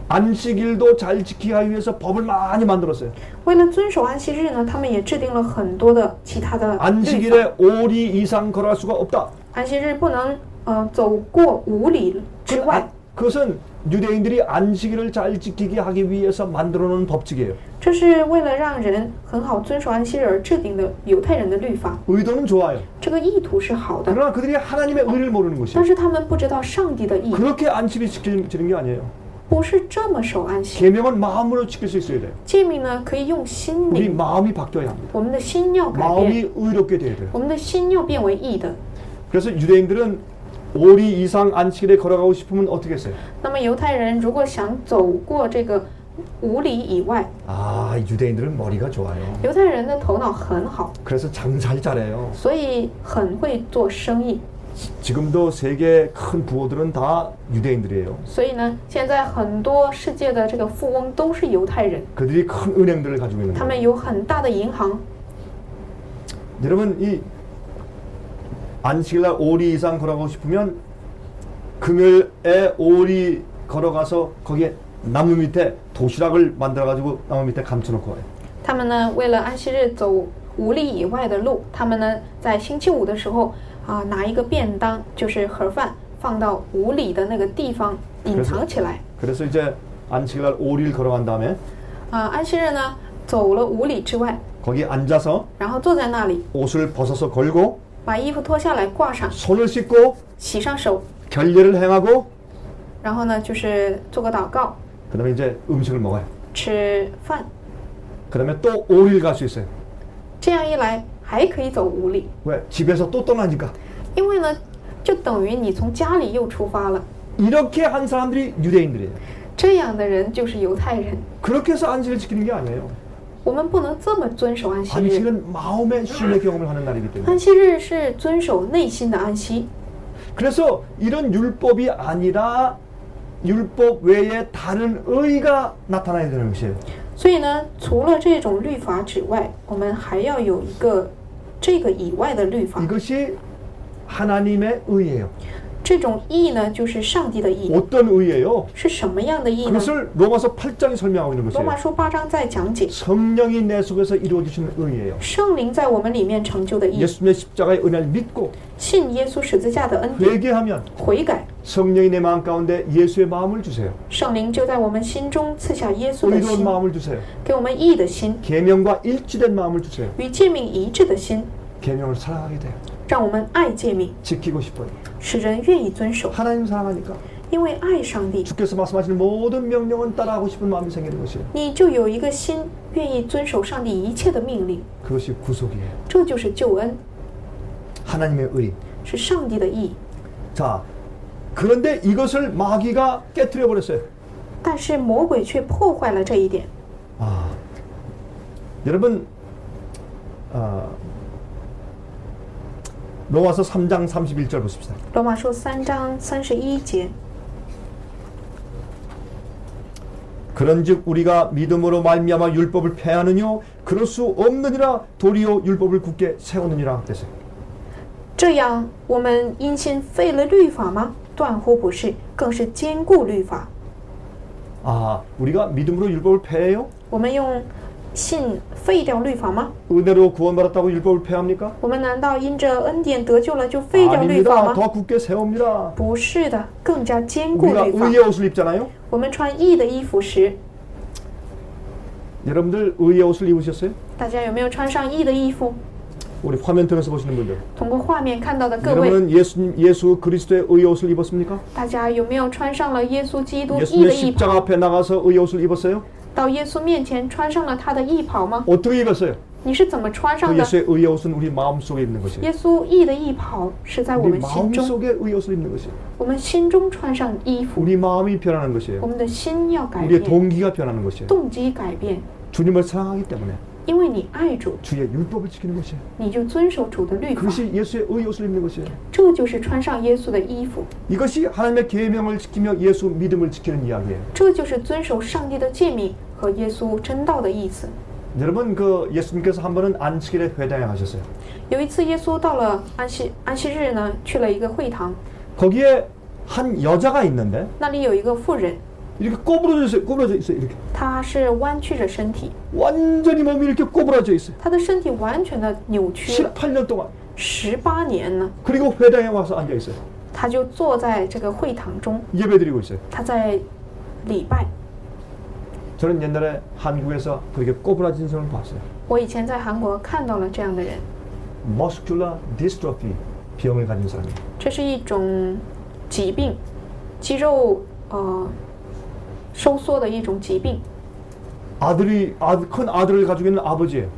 안식일도 잘 지키기 위해서 법을 많이 만들었어요. 为了遵守安息日呢，他们也制定了很多的其他的律法。 안식일에 5리 이상 걸어갈 수가 없다. 安息日不能走过5里之外。 그것은 유대인들이 안식일을 잘 지키게 하기 위해서 만들어 놓은 법칙이에요. 这是为了让人很好遵守安息日而制定的犹太人的律法。 의도는 좋아요. 这个意图是好的， 그러나 그들이 하나님의 의를 모르는 但 것이에요. 是他们不知道上帝的意， 그렇게 안식일 지키는 게 아니에요. 不是这么守安息。 계명은 마음으로 지킬 수 있어야 돼요. 诫命呢，可以用心 우리 灵， 마음이 바뀌어야 합니다. 我们的心要改变， 마음이 의롭게 돼야 돼요. 我们的心要变为义的。 그래서 유대인들은 5리 이상 안식일에 걸어가고 싶으면 어떻게 했어요? 那么犹太人如果想走过这个5里以外， 아, 유대인들은 머리가 좋아요. 犹太人的头脑很好， 그래서 장사를 잘해요. 所以很会做生意。 지금도 세계 큰 부호들은 다 유대인들이에요. 所以呢，现在很多世界的这个富翁都是犹太人， 그들이 큰 은행들을 가지고 있는 他们 거예요. 有很大的银行。 여러분, 이 안식일날 5리 이상 걸어가고 싶으면 금요일에 5리 걸어가서 거기에 나무 밑에 도시락을 만들어가지고 나무 밑에 감춰놓고 와요. 他们呢，为了安息日走5里以外的路，他们呢在星期五的时候拿一个便当，就是盒饭，放到5里的那个地方隐藏起来。 그래서 이제 안식일 5일 걸어간 다음에 安息日呢走了5里之外， 거기 앉아서 然后坐在那里， 옷을 벗어서 걸고 把衣服脱下来挂上， 손을 씻고 洗上手， 결례를 행하고 然后呢就是做个祷告， 그다음에 이제 음식을 먹어요. 吃饭， 그다음에 또 5일 갈 수 있어요. 这样一来还可以走5里， 왜? 집에서 또 떠나니까. 因为呢就等于你从家里又出发了。 이렇게 한 사람들이 유대인들이에요. 这样的人就是犹太人。 그렇게 해서 안식을 지키는 게 아니에요. 我们不能这么遵守安息日。 안식은 마음의 쉼의 경험을 하는 날이기 때문에. 安息日是遵守内心的安息， 그래서 이런 율법이 아니라 율법 외에 다른 의가 나타나야 되는 것이에요. 所以呢，除了这种律法之外，我们还要有一个这个以外的律法。 이것이 하나님의 의예요. 这种义呢，就是上帝的义。 어떤 의예요? 是什么样的义呢？ 그것을 로마서 8장이 설명하고 있는 罗马 것이에요. 书8章在讲解 성령이 내 속에서 이루어지시는 의예요. 圣灵在我们里面成就的义， 예수님의 십자가의 은혜를 믿고 信耶稣十字架的恩典， 회개하면 悔改， 성령이 내 마음 가운데 예수의 마음을 주세요. 圣灵就在我们心中赐下耶稣的 의로운 心， 마음을 주세요. 给我们义的心， 계명과 일치된 마음을 주세요. 与诫命一致的心， 계명을 사랑하게 돼요. 让我们爱诫命， 지키고 싶어요. 使人愿意遵守， 하나님 사랑하니까 因为爱上帝， 주께서 말씀하시는 모든 명령은 따라하고 싶은 마음이 생기는 것이에요. 你就有一个心愿意遵守上帝一切的命令， 그것이 구속이에요. 这就是救恩， 하나님의 의. 是上帝的义。 자, 그런데 이것을 마귀가 깨뜨려 버렸어요. 但是魔鬼却破坏了这一点。 아, 여러분, 로마서 3장 31절 보십시다. 罗马书3章31节， 그런즉 우리가 믿음으로 말미암아 율법을 폐하느뇨 그럴 수 없느니라 도리어 율법을 굳게 세우느니라 그랬어요. 这样我们因信废了律法吗？断乎不是，更是坚固律法。 아, 우리가 믿음으로 율법을 폐해요? 我们用信废掉律法吗？ 은혜로 구원받았다고 율법을 폐합니까? 我们难道因着恩典得救了就废掉律法 아닙니다. 吗？ 더 굳게 세웁니다. 不是的，更加坚固 우리가 律法。 의의 옷을 입잖아요. 我们穿义的衣服时， 여러분들 의의 옷을 입으셨어요? 大家有没有穿上义的衣服？ 우리 화면 들어서 보시는 분들. 通过画面看到的各位， 여러분은 예수 그리스도의 의의 옷을 입었습니까? 大家有没有穿上了耶稣基督义 예수님의 的义 십자가 袍？ 앞에 나가서 의의 옷을 입었어요? 到耶稣面前穿上了他的义袍吗？ 어떻게 입었어요? 你是怎么穿上 그 的？ 예수의 의의 옷은 우리 마음속에 있는 것이에요. 耶稣义的义袍是在我 우리 们心中， 마음속에 의의 옷을 입는 것이에요. 我们心中穿上衣服， 우리 마음이 변하는 我 것이에요. 们的心要改 우리의 变， 동기가 변하는 것이에요. 动机改变， 주님을 사랑하기 때문에 因为你爱主， 주의 율법을 지키는 것이에요. 你就遵守主的律法， 그것이 예수의 의의 옷을 입는 것이에요. 这就是穿上耶稣的衣服， 이것이 하나님의 계명을 지키며 예수 믿음을 지키는 이야기예요. 这就是遵守上帝的诫命和耶稣真道的意思。 여러분 그 예수님께서 한 번은 안식일에 회당에 가셨어요. 有一次，耶稣到了安息日呢，去了一个会堂， 거기에 한 여자가 있는데 那里有一个妇人， 이렇게 꼬부러져 있어요. 꼬부러져 있어요. 이렇게 她是弯曲着身体， 완전히 몸이 이렇게 꼬부러져 있어요. 她的身体完全的扭曲了， 18년 동안. 18年呢， 그리고 회당에 와서 앉아 있어요. 她就坐在这个会堂中， 예배드리고 있어요. 她在礼拜。 저는 옛날에 한국에서 그렇게 꼬부라진 사람을 봤어요. 我以前在韩国看到了这样的人， Muscular dystrophy 병을 가진 사람이에요. 这是一种疾病，肌肉收缩的一种疾病。 큰 아들을 가지고 있는 아버지예요.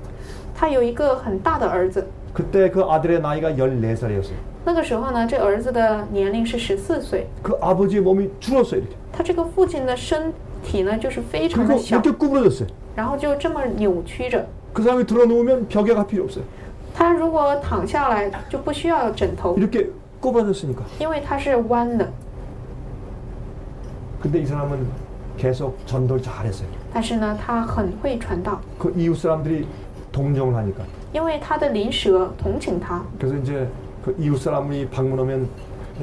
他有一个很大的儿子， 그때 그 아들의 나이가 14살이었어요. 那个时候呢，这儿子的年龄是14岁， 그 아버지의 몸이 줄었어요. 이렇게. 他这个父亲的身体呢就是非常的 그리고 小， 이렇게 구부러졌어요. 然后就这么扭曲着。 그 사람이 들어 누우면 벽에 갈 필요 없어요. 他如果躺下来就不需要枕头， 이렇게 꼬부라졌으니까. 因为他是弯的。 근데 이 사람은 계속 전도를 잘했어요. 但是呢，他很会传道， 그 이웃 사람들이 동정을 하니까. 因为他的邻舍同情他， 그래서 이제 그 이웃 사람이 방문하면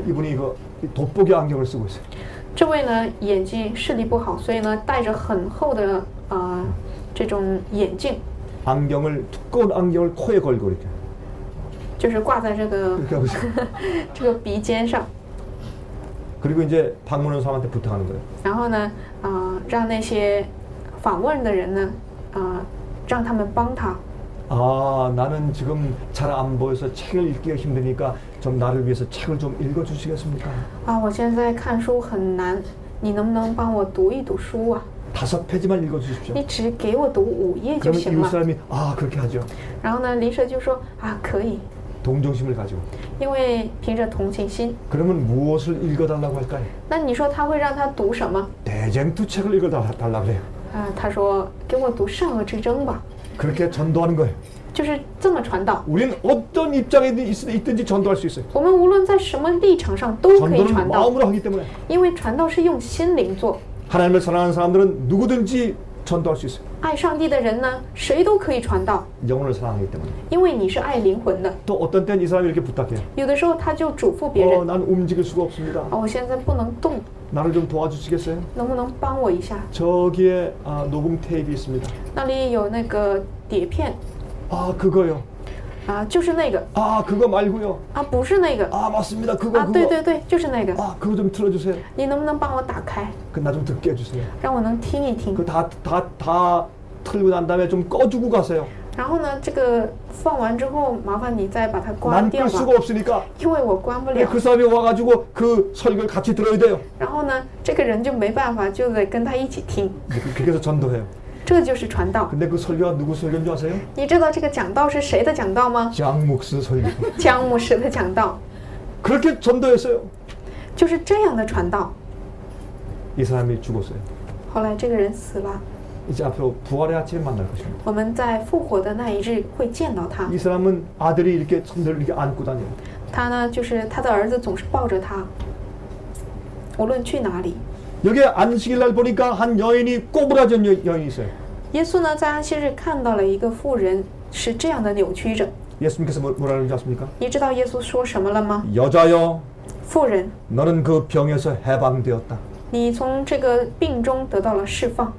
이분이 그 돋보기 안경을 쓰고 있어요. 这位呢眼睛视力不好，所以呢戴着很厚的这种眼镜， 안경을 두꺼운 안경을 코에 걸고 이렇게 就是挂在这个 이렇게 하고 있어요. 这个鼻尖上。 그리고 이제 방문한 사람한테 부탁하는 거예요. 然后呢，让那些访问的人呢，让他们帮他。 아, 나는 지금 잘 안 보여서 책을 읽기가 힘드니까 좀 나를 위해서 책을 좀 읽어주시겠습니까? 我现在看书很难，你能不能帮我读一读书啊？ 5페이지만 읽어주십시오. 你只给我读5页就 그러면 行 이웃 了。 사람이 아 그렇게 하죠. 然后呢，邻舍就说可以， 동정심을 가지고. 因为凭着同情心。 그러면 무엇을 읽어달라고 할까요? 那你说他会让他读什么？ 대쟁투 책을 읽어달라고 그래요. 他说给我读《善恶之争》吧， 그렇게 전도하는 거예요. 就是这么传道。 우리는 어떤 입장에 있든지 전도할 수 있어요. 我们无论在什么立场上都可以 전도는 传道， 마음으로 하기 때문에 因为传道是用心灵做。 하나님을 사랑하는 사람들은 누구든지 전도할 수 있어요. 爱上帝的人呢，谁都可以传道， 영혼을 사랑하기 때문에. 因为你是爱灵魂的。 또 어떤 때는 이 사람이 이렇게 부탁해요. 有的时候他就嘱咐别人， 난 움직일 수가 없습니다. 我现在不能动， 나를 좀 도와주시겠어요? 能不能帮我一下？ 저기에 녹음 테이프 있습니다. 那里有那个碟片， 그거요. 就是那个， 그거 말고요. 不是那个， 맞습니다. 그거 对对对，就是那个。 그거 좀 틀어주세요. 你能不能帮我打开， 나 좀 듣게 해주세요. 让我能听一听？ 그 다 틀고 난 다음에 좀 꺼주고 가세요. 然后呢，这个放完之后，麻烦你再把它关 난 掉 끌 吧， 수가 없으니까 因为我关不了。 그 사람이 와가지고 그 설교를 같이 들어야 돼요. 然后呢，这个人就没办法，就得跟他一起听， 그렇게 해서 전도해요. 这就是传道。 근데 그 설교가 누구 설교인 줄 아세요? 你知道这个讲道是谁的讲道吗？ 장 목스 설교. 江牧师的讲道， 그렇게 전도했어요. 就是这样的传道。 이 사람이 죽었어요. 后来这个人死了， 이제 앞으로 부활의 아침에 만날 것입니다. 我们在复活的那一日会见到他。 이 사람은 아들이 이렇게 손들을 이렇게 안고 다녀요. 他呢，就是他的儿子总是抱着他，无论去哪里。 여기 안식일 날 보니까 한 여인이 꼬부라진 여인이 있어요. 耶稣呢，在安息日看到了一个妇人是这样的扭曲着。 예수님께서 뭐라 그러는지 아십니까? 你知道耶稣说什么了吗？ 여자여, 妇人， 너는 그 병에서 해방되었다. 你从这个病中得到了释放。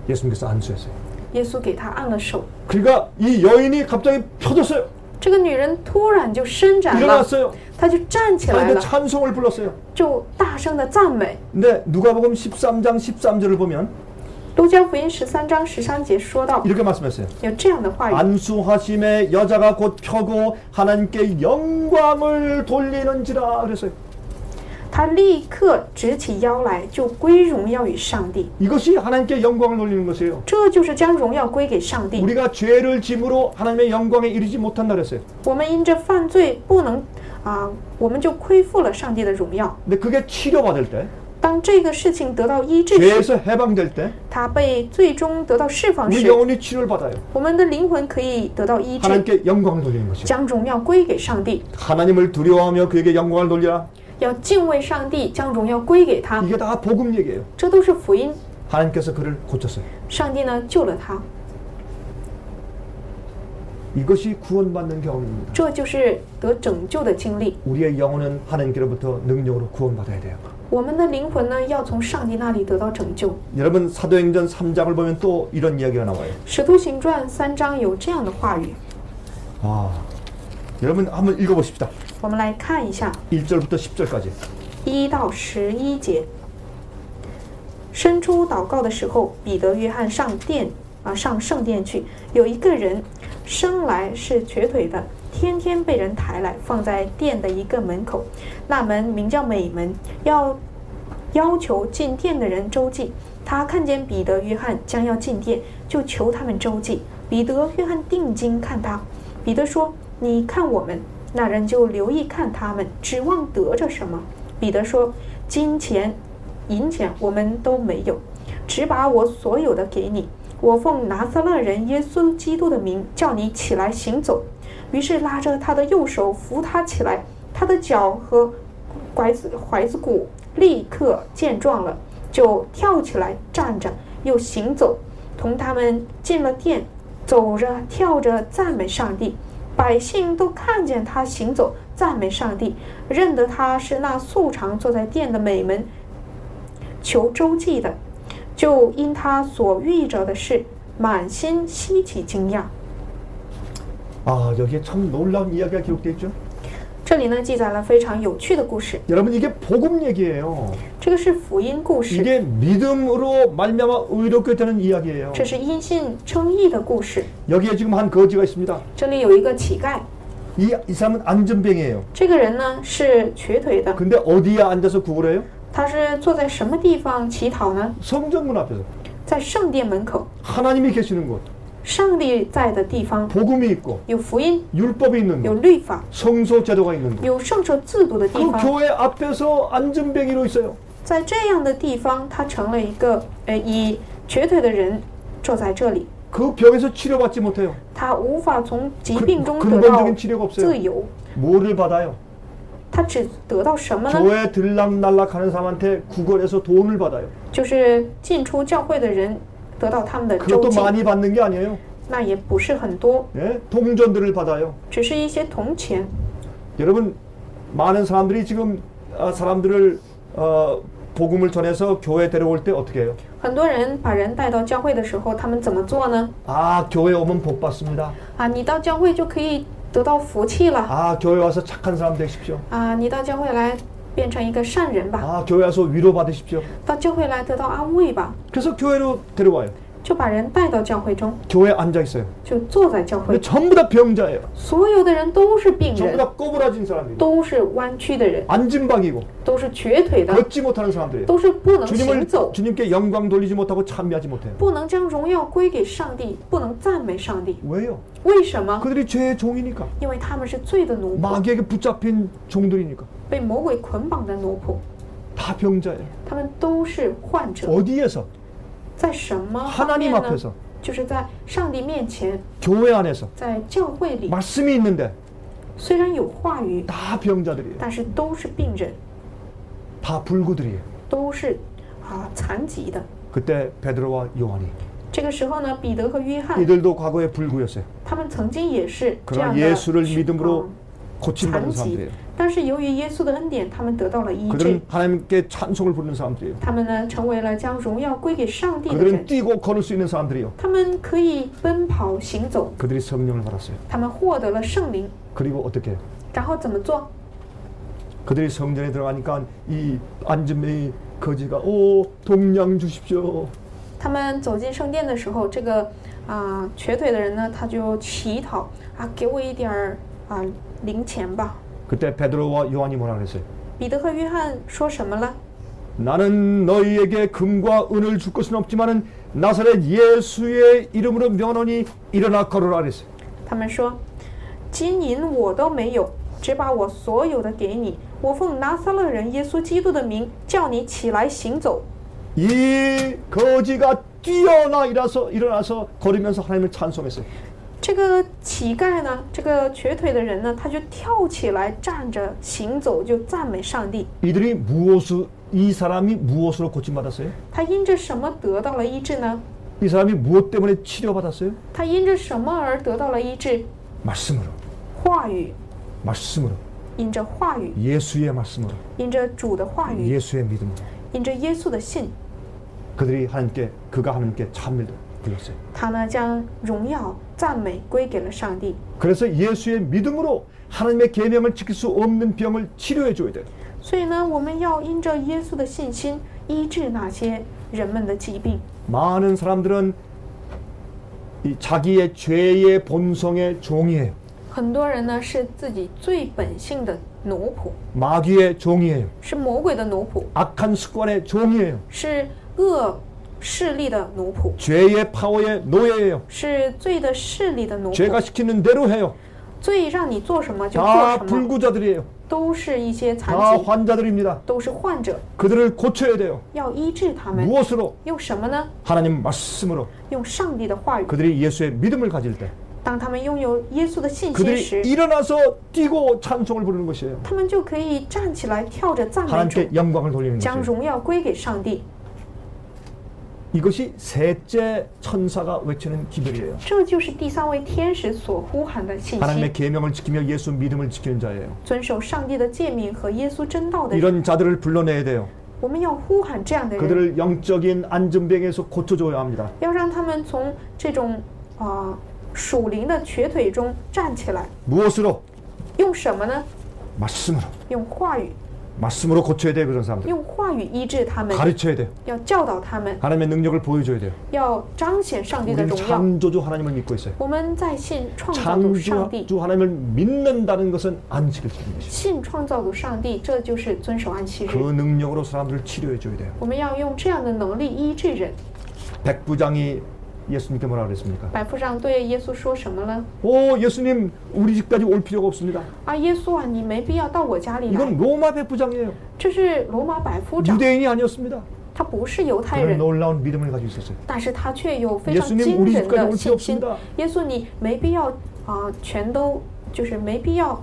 예수님께서 안수했어요. 耶稣给他按了手， 그러니까 이 여인이 갑자기 펴졌어요. 这个女人突然就伸展了， 일어났어요. 她就站起来 하나님께 了， 찬송을 불렀어요. 就大声的赞美。 근데 누가복음 13장 13절을 보면 路加福音13章13节说到， 이렇게 말씀했어요. 有这样的话语： 안수하심에 여자가 곧 펴고 하나님께 영광을 돌리는지라 그랬어요. 他立刻直起腰来，就归荣耀与上帝。 이것이 하나님께 영광을 돌리는 것이에요. 这就是将荣耀归给上帝。 우리가 죄를 짐으로 하나님의 영광에 이르지 못한다 그랬어요. 我们因着犯罪不能我们就亏负了上帝的荣耀。 근데 그게 치료받을 때, 当这个事情得到医治时， 죄에서 해방될 때, 他被最终得到释放 우리 时， 영혼이 치료를 받아요. 我们的灵魂可以得到医治， 하나님께 영광을 돌리는 것이죠. 将荣耀归给上帝。 하나님을 두려워하며 그에게 영광을 돌리라. 要敬畏上帝，将荣耀归给他， 이게 다 복음 얘기예요. 这都是福音。 하나님께서 그를 고쳤어요. 上帝呢救了他， 이것이 구원받는 경험입니다. 这就是得拯救的经历。 우리의 영혼은 하나님께로부터 능력으로 구원받아야 돼요. 我们的灵魂呢，要从上帝那里得到拯救。 여러분 사도행전 3장을 보면 또 이런 이야기가 나와요. 使徒行传3章有这样的话语， 여러분 한번 읽어보십시다. 我们来看一下 1절부터 10절까지. 1到11节。伸出祷告的时候，彼得、约翰上圣殿去。有一个人生来是瘸腿的，天天被人抬来，放在殿的一个门口。那门名叫美门，要求进殿的人周济。他看见彼得、约翰将要进殿，就求他们周济。彼得、约翰定睛看他。彼得说：“你看我们。”那人就留意看他们，指望得着什么。彼得说：“金钱、银钱我们都没有，只把我所有的给你。我奉拿撒勒人耶稣基督的名，叫你起来行走。”于是拉着他的右手扶他起来，他的脚和踝子骨立刻健壮了，就跳起来站着，又行走，同他们进了殿，走着跳着赞美上帝。百姓都看见他行走，赞美上帝，认得他是那素常坐在殿的美门求周济的，就因他所遇着的事，满心稀奇惊讶。 여기에 참 놀라운 이야기가 기록되어 있죠. 这这里呢记载了非常有趣的故事， 여러분 이게 복음 얘기예요. 这个是福音故事， 이게 믿음으로 말미암아 의롭게 되는 이야기예요. 这是因信称义的故事。 여기에 지금 한 거지가 있습니다. 这里有一个乞丐， 이 사람은 안전뱅이에요. 这个人呢是瘸腿的， 근데 어디에 앉아서 구걸해요? 他是坐在什么地方乞讨呢？ 성전문 앞에서. 在圣殿门口， 하나님이 계시는 곳, 上帝在的地方 복음이 있고 有福音， 율법이 있는 有 곳, 律法， 성소 제도가 있는 곳. 有圣所制度的地 그 方。 교회 앞에서 안전뱅이로 있어요. 在这样的地方，他成了一个以瘸腿的人坐在这里， 그 병에서 치료받지 못해요. 他无法从疾病中得到 근본적인 치료가 自 없어요. 由， 뭐를 받아요? 他只得到什么呢？ 교회 들락날락하는 사람한테 구걸해서 돈을 받아요. 就是进出教会的人得到他们的周 그것도 济， 많이 받는 게 아니에요. 那也不是很多， 예? 동전들을 받아요. 只是一些铜钱。 여러분 많은 사람들이 지금 사람들을 복음을 전해서 교회 데려올 때 어떻게 해요? 很多人把人带到教会的时候，他们怎么做呢？ 아 교회 오면 복 받습니다. 啊，你到教会就可以得到福气了。 아 교회 와서 착한 사람 되십시오. 啊，你到教会来变成一个善人吧， 아 교회 와서 위로 받으십시오. 到教会来得到安慰吧， 그래서 교회로 데려와요. 就把人带到教会中， 교회에 앉아 있어요. 就坐在教 근데 会。 전부 다 병자예요. 所有的人都是病 전부 人， 다 꼬부라진 사람들이. 都是弯曲的人， 안진방이고 都是瘸腿的， 걷지 못하는 사람들이에요. 都是不能行走， 주님께 영광 돌리지 못하고 참여하지 못해요. 不能将荣耀归给上帝，不能赞美上帝。 왜요? 为什么？ 그들이 죄의 종이니까. 因为他们是罪的奴仆， 마귀에게 붙잡힌 종들이니까. 被魔鬼捆绑的奴仆， 다 병자예요. 他们都是患者。 어디에서? 在什么方 하나님 面呢？ 앞에서. 就是在上帝面前， 교회 안에서. 在教会里， 말씀이 있는데 虽然有话语， 다 병자들이에요. 但是都是病人， 다 불구들이에요. 都是残疾的。 그때 베드로와 요한이 这个时候呢，彼得和约翰， 이들도 과거에 불구였어요. 他们曾经也是这 그러나 样的 예수를 믿음으로 고침받은 残疾 사람들이에요. ，但是由于耶稣的恩典，他们得到了医治 그들은 。 하나님께 찬송을 부르는 사람들이에요. 他们呢，成为了将荣耀归给上帝的 그들은 人。 뛰고 걸을 수 있는 사람들이요. 他们可以奔跑行走， 그들이 성령을 받았어요. 他们获得了圣灵， 그리고 어떻게 해요? 然后怎么做？ 그들이 성전에 들어가니까 이 안진뱅이 거지가 오 동양 주십시오. 他们走进圣殿的时候，这个瘸腿的人呢，他就乞讨给我一点儿零钱吧。 그때 베드로와 요한이 뭐라 그랬어요? 彼得和约翰说什么了？ 나는 너희에게 금과 은을 줄 것은 없지만은 나사렛 예수의 이름으로 명하노니 일어나 걸으라 그랬어요. 他们说：“金银我都没有，只把我所有的给你。我奉拿撒勒人耶稣基督的名，叫你起来行走。” 이 거지가 일어나서 걸으면서 하나님을 찬송했어요. 这个乞丐呢，这个瘸腿的人呢，他就跳起来站着行走，就赞美上帝。 이 사람이 무엇으로 고침받았어요? 他因着什么得到了医治呢？ 이 사람이 무엇 때문에 치료받았어요? 他因着什么而得到了医治？ 말씀으로. 话语， 말씀으로. 因着话语， 예수의 말씀으로. 因着主的话语， 예수의 믿음으로. 因着耶稣的信， 그가 하나님께 찬미를 불렀어요. 他呢将荣耀赞美归给了上帝。 그래서 예수의 믿음으로 하나님의 계명을 지킬 수 없는 병을 치료해 줘야 돼요. 所以呢，我们要因着耶稣的信心医治那些人们的疾病。 많은 사람들은 이 자기의 죄의 본성의 종이에요. 很多人呢是自己最本性的奴仆， 마귀의 종이에요. 是魔鬼的奴仆， 악한 습관의 종이에요. 是恶势力的奴仆， 죄의 파워의 노예예요. 是罪的势力的奴 죄가 仆。 시키는 대로 해요. 罪让你做什么就做 다 什么， 불구자들이에요. 都是一些 다 残疾， 환자들입니다. 都是患者， 그들을 고쳐야 돼요. 要医治他们。 무엇으로? 用什么呢？ 하나님 말씀으로. 用上帝的话语。 그들이 예수의 믿음을 가질 때 当他们拥有耶稣的信心 그들이 时， 일어나서 뛰고 찬송을 부르는 것이에요. 他们就可以站起来跳着赞美主， 하나님께 영광을 돌리는 将 것이에요. 荣耀归给上帝。 이것이 셋째 천사가 외치는 기별이에요. 这就是第三位天使所呼喊的信 하나님의 息： 계명을 지키며 예수 믿음을 지키는 자예요. 遵守上帝的诫命和耶稣真道的人。 이런 자들을 불러내야 돼요. 我们要呼喊这样的人， 그들을 영적인 안전병에서 고쳐줘야 합니다. 要让他们从这种属灵的瘸腿中站起来。 무엇으로? 用什么呢？ 말씀으로 用话语， 말씀으로 고쳐야 돼요. 그런 사람들 用话语医治他们， 가르쳐야 돼요. 要教导他们， 하나님의 능력을 보여줘야 돼요. 要彰显上帝的 우리는 荣耀。 창조주 하나님을 믿고 있어요. 我们在信创造主上帝， 창조주 하나님을 믿는다는 것은 안식을 지키는 것이에요. 信创造主上帝，这就是遵守安息日。 그 능력으로 사람들을 치료해 줘야 돼요. 我们要用这样的能力医治人。 백부장이 예수님께 뭐라 그랬습니까? 百夫长对耶稣说什么呢？ 오, 예수님 우리 집까지 올 필요가 없습니다. 啊，耶稣啊，你没必要到我家里来。 이건 로마 백부장이에요. 这是罗马百夫长， 유대인이 아니었습니다. 他不是犹太 그는 人， 놀라운 믿음을 가지고 있었어요. 但是他却有非常 예수님 惊 우리 人 집까지 的 올 필요 信心。 없습니다. 耶稣，你没必要全都就是没必要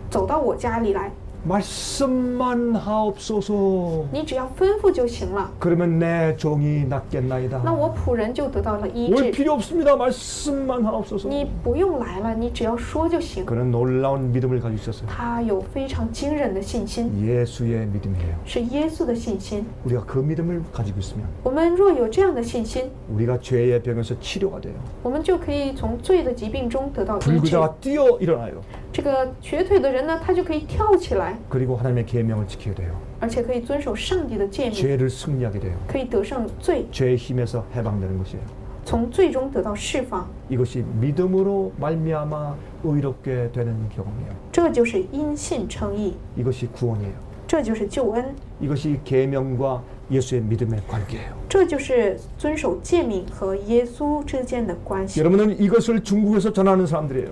走到我家里来， 말씀만 하옵소서. 你只要吩咐就行了。 그러면 내 종이 낫겠나이다. 那我仆人就得到了医 올 治。 필요 없습니다. 말씀만 하옵소서. 你不用来了，你只要说就行。 그는 놀라운 믿음을 가지고 있었어요. 他有非常惊人的信心， 예수의 믿음이에요. 是耶稣的信心。 우리가 그 믿음을 가지고 있으면 我们若有这样的信心， 우리가 죄의 병에서 치료가 돼요. 我们就可以从罪的疾病中得到医治。 불구자가 뛰어 일어나요. 这个瘸腿的人呢，他就可以跳起来， 그리고 하나님의 계명을 지키게 돼요. 而且可以遵守上帝的诫命， 죄를 승리하게 돼요. 可以得胜罪， 죄의 힘에서 해방되는 것이에요. 从罪中得到释放。 이것이 믿음으로 말미암아 의롭게 되는 경험이에요. 这就是因信称义， 이것이 구원이에요. 这就是救恩， 이것이 계명과 예수의 믿음의 관계예요. 这就是遵守诫命和耶稣之间的关系。 여러분은 이것을 중국에서 전하는 사람들이에요.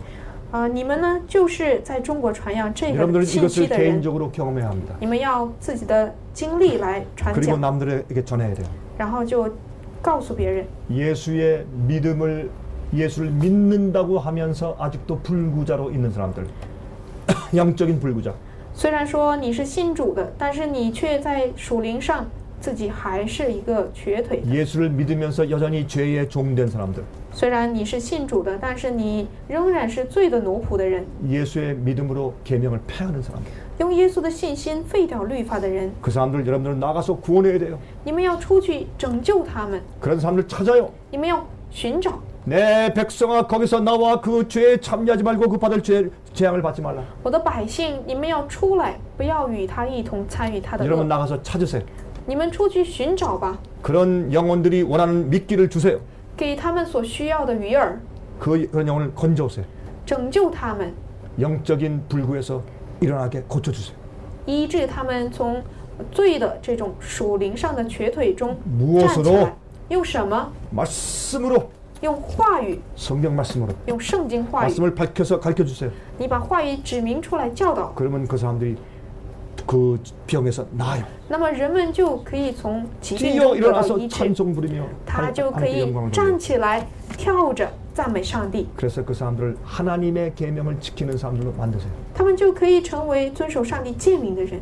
你们呢，就是在中国传扬这个 여러분들은 信息 이것을 的人， 개인적으로 경험해야 합니다. 你们要自己的经历来传 그리고 讲， 남들에게 전해야 돼요. 然后就告诉别人。 예수의 믿음을 예수를 믿는다고 하면서 아직도 불구자로 있는 사람들. 영적인 불구자. 虽然说你是信主的，但是你却在属灵上自己还是一个瘸腿的。 예수를 믿으면서 여전히 죄의 종된 사람들. 虽然你是信主的，但是你仍然是罪的奴仆的人， 예수의 믿음으로 계명을 폐하는 사람들. 用耶稣的信心废掉律法的人， 그 사람들 여러분들은 나가서 구원해야 돼요. 你们要出去拯救他们， 그런 사람들 찾아요. 你们要寻找。 내 백성아 거기서 나와 그 죄에 참여하지 말고 그 받을 재앙을 받지 말라. 我的百姓，你们要出来，不要与他一同参与他的 여러분 恶。 나가서 찾으세요. 你们出去寻找吧， 그런 영혼들이 원하는 미끼를 주세요. 给他们所需要的鱼饵， 그런 영혼을 건져오세요. 拯救他们， 영적인 불구에서 일어나게 고쳐주세요. 医治他们从罪的这种属灵上的瘸腿中站起 무엇으로? 来。用什么？ 말씀으로, 用话语， 성경 말씀으로. 用圣经话语。 말씀을 밝혀서 가르쳐주세요. 你把话语指明出来教导， 그러면 그 사람들이 그 병에서 나아요. 那么人们就可以从疾病 뛰어 中得到 일어나서 医治， 찬송 부리며 他就可 하나님께 以 영광을 站 돌려요. 起来跳着赞美上帝， 그래서 그 사람들을 하나님의 계명을 지키는 사람들로 만드세요. 他们就可以成为遵守上帝诫命的人。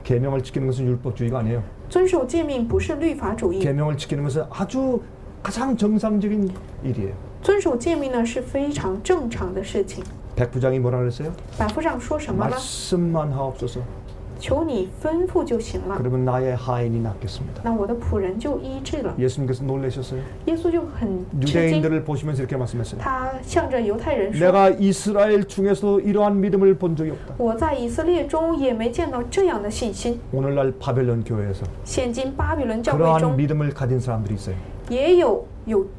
계명을 지키는 것은 율법주의가 아니에요. 遵守诫命不是律法主义， 계명을 지키는 것은 아주 가장 정상적인 일이에요. 遵守诫命呢是非常正常的事情。 백부장이 뭐라 그랬어요? 百夫长说什么呢？ 말씀만 하옵소서. 求你吩咐就行了， 그러면 나의 하인이 낫겠습니다. 那我的仆人就医治了。 예수님께서 놀라셨어요. 耶稣就很吃惊， 유대인들을 보시면서 이렇게 말씀했어요. 他向着犹太人说 내가 이스라엘 중에서도 이러한 믿음을 본 적이 없다. 我在以色列中也没见到这样的信心。 오늘날 바벨론 교회에서 现今巴比伦教会 그러한 中 믿음을 가진 사람들이 있어요. 也有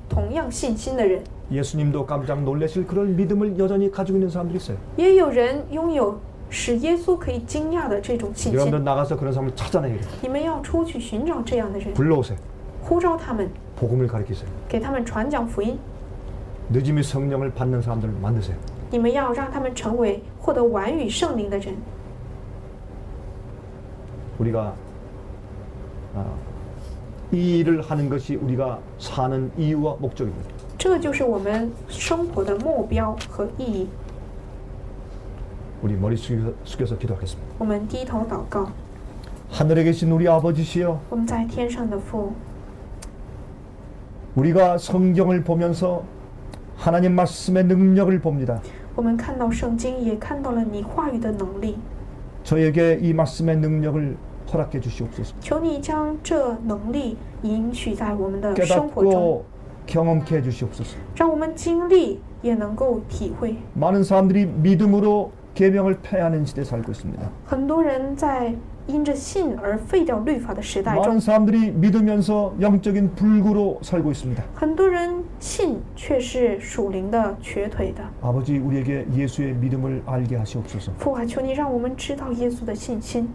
同样信心的人， 예수님도 깜짝 놀라실 그런 믿음을 여전히 가지고 있는 사람들이 있어요. 也有人拥有使耶稣可以惊讶的这种信 여러분들 心。 나가서 그런 사람을 찾아내야 돼요. 你们要出去寻找这样的人， 불러오세요. 呼召他们， 복음을 가르치세요. 给他们传讲福音。 늦음이 성령을 받는 사람들을 만드세요. 你们要让他们成为获得晚雨圣灵的人。 우리가 이 일을 하는 것이 우리가 사는 이유와 목적입니다. 这就是我们生活的目标和意义。 우리 머리 숙여서 기도하겠습니다. 我们低头祷告， 하늘에 계신 우리 아버지시여, 我们在天上的父， 우리가 성경을 보면서 하나님 말씀의 능력을 봅니다. 我们看到圣经，也看到了你话语的能力。 저에게 이 말씀의 능력을 허락해 주시옵소서. 求你将这能力允许在我们的生活中， 깨닫고 경험케 해 주시옵소서. 让我们经历，也能够体会。 많은 사람들이 믿음으로 계명을 폐하는 시대에 살고 있습니다. 很多人在因着信而废掉律法的时代 많은 中， 사람들이 믿으면서 영적인 불구로 살고 있습니다. 很多人信却是属灵的瘸腿的。 아버지 우리에게 예수의 믿음을 알게 하시옵소서. 父啊，求你让我们知道耶稣的信心，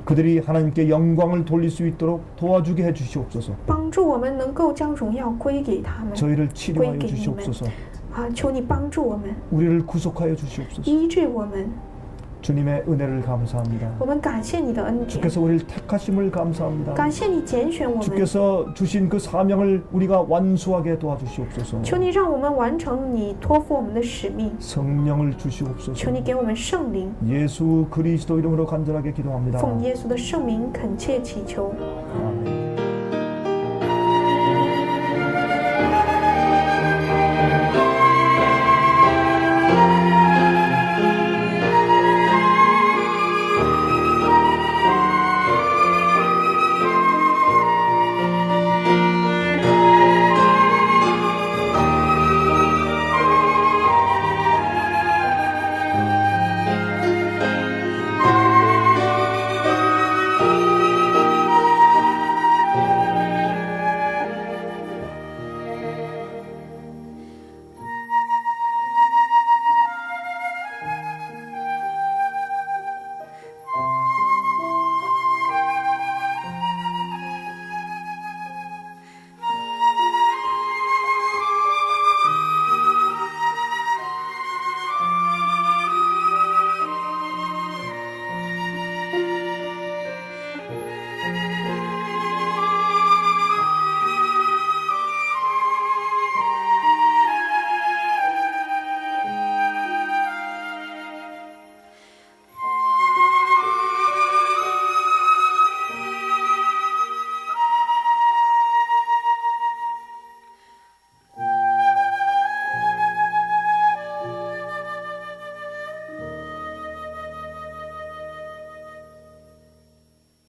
그들이 하나님께 영광을 돌릴 수 있도록 도와주게 해주시옵소서. 帮助我们能够将荣耀归给他们。 저희를 치료하여 주시옵소서. 啊，求你帮助我们， 우리를 구속하여 주시옵소서. 医治我们。 주님의 은혜를 감사합니다. 我们感谢你的恩典， 주께서 우리를 택하심을 감사합니다. 感谢你拣选我们。 주께서 주신 그 사명을 우리가 완수하게 도와주시옵소서. 求你让我们完成你托付我们的使命， 성령을 주시옵소서. 求你给我们圣灵。 예수 그리스도 이름으로 간절하게 기도합니다. 奉耶稣的圣名恳切祈求。 아멘.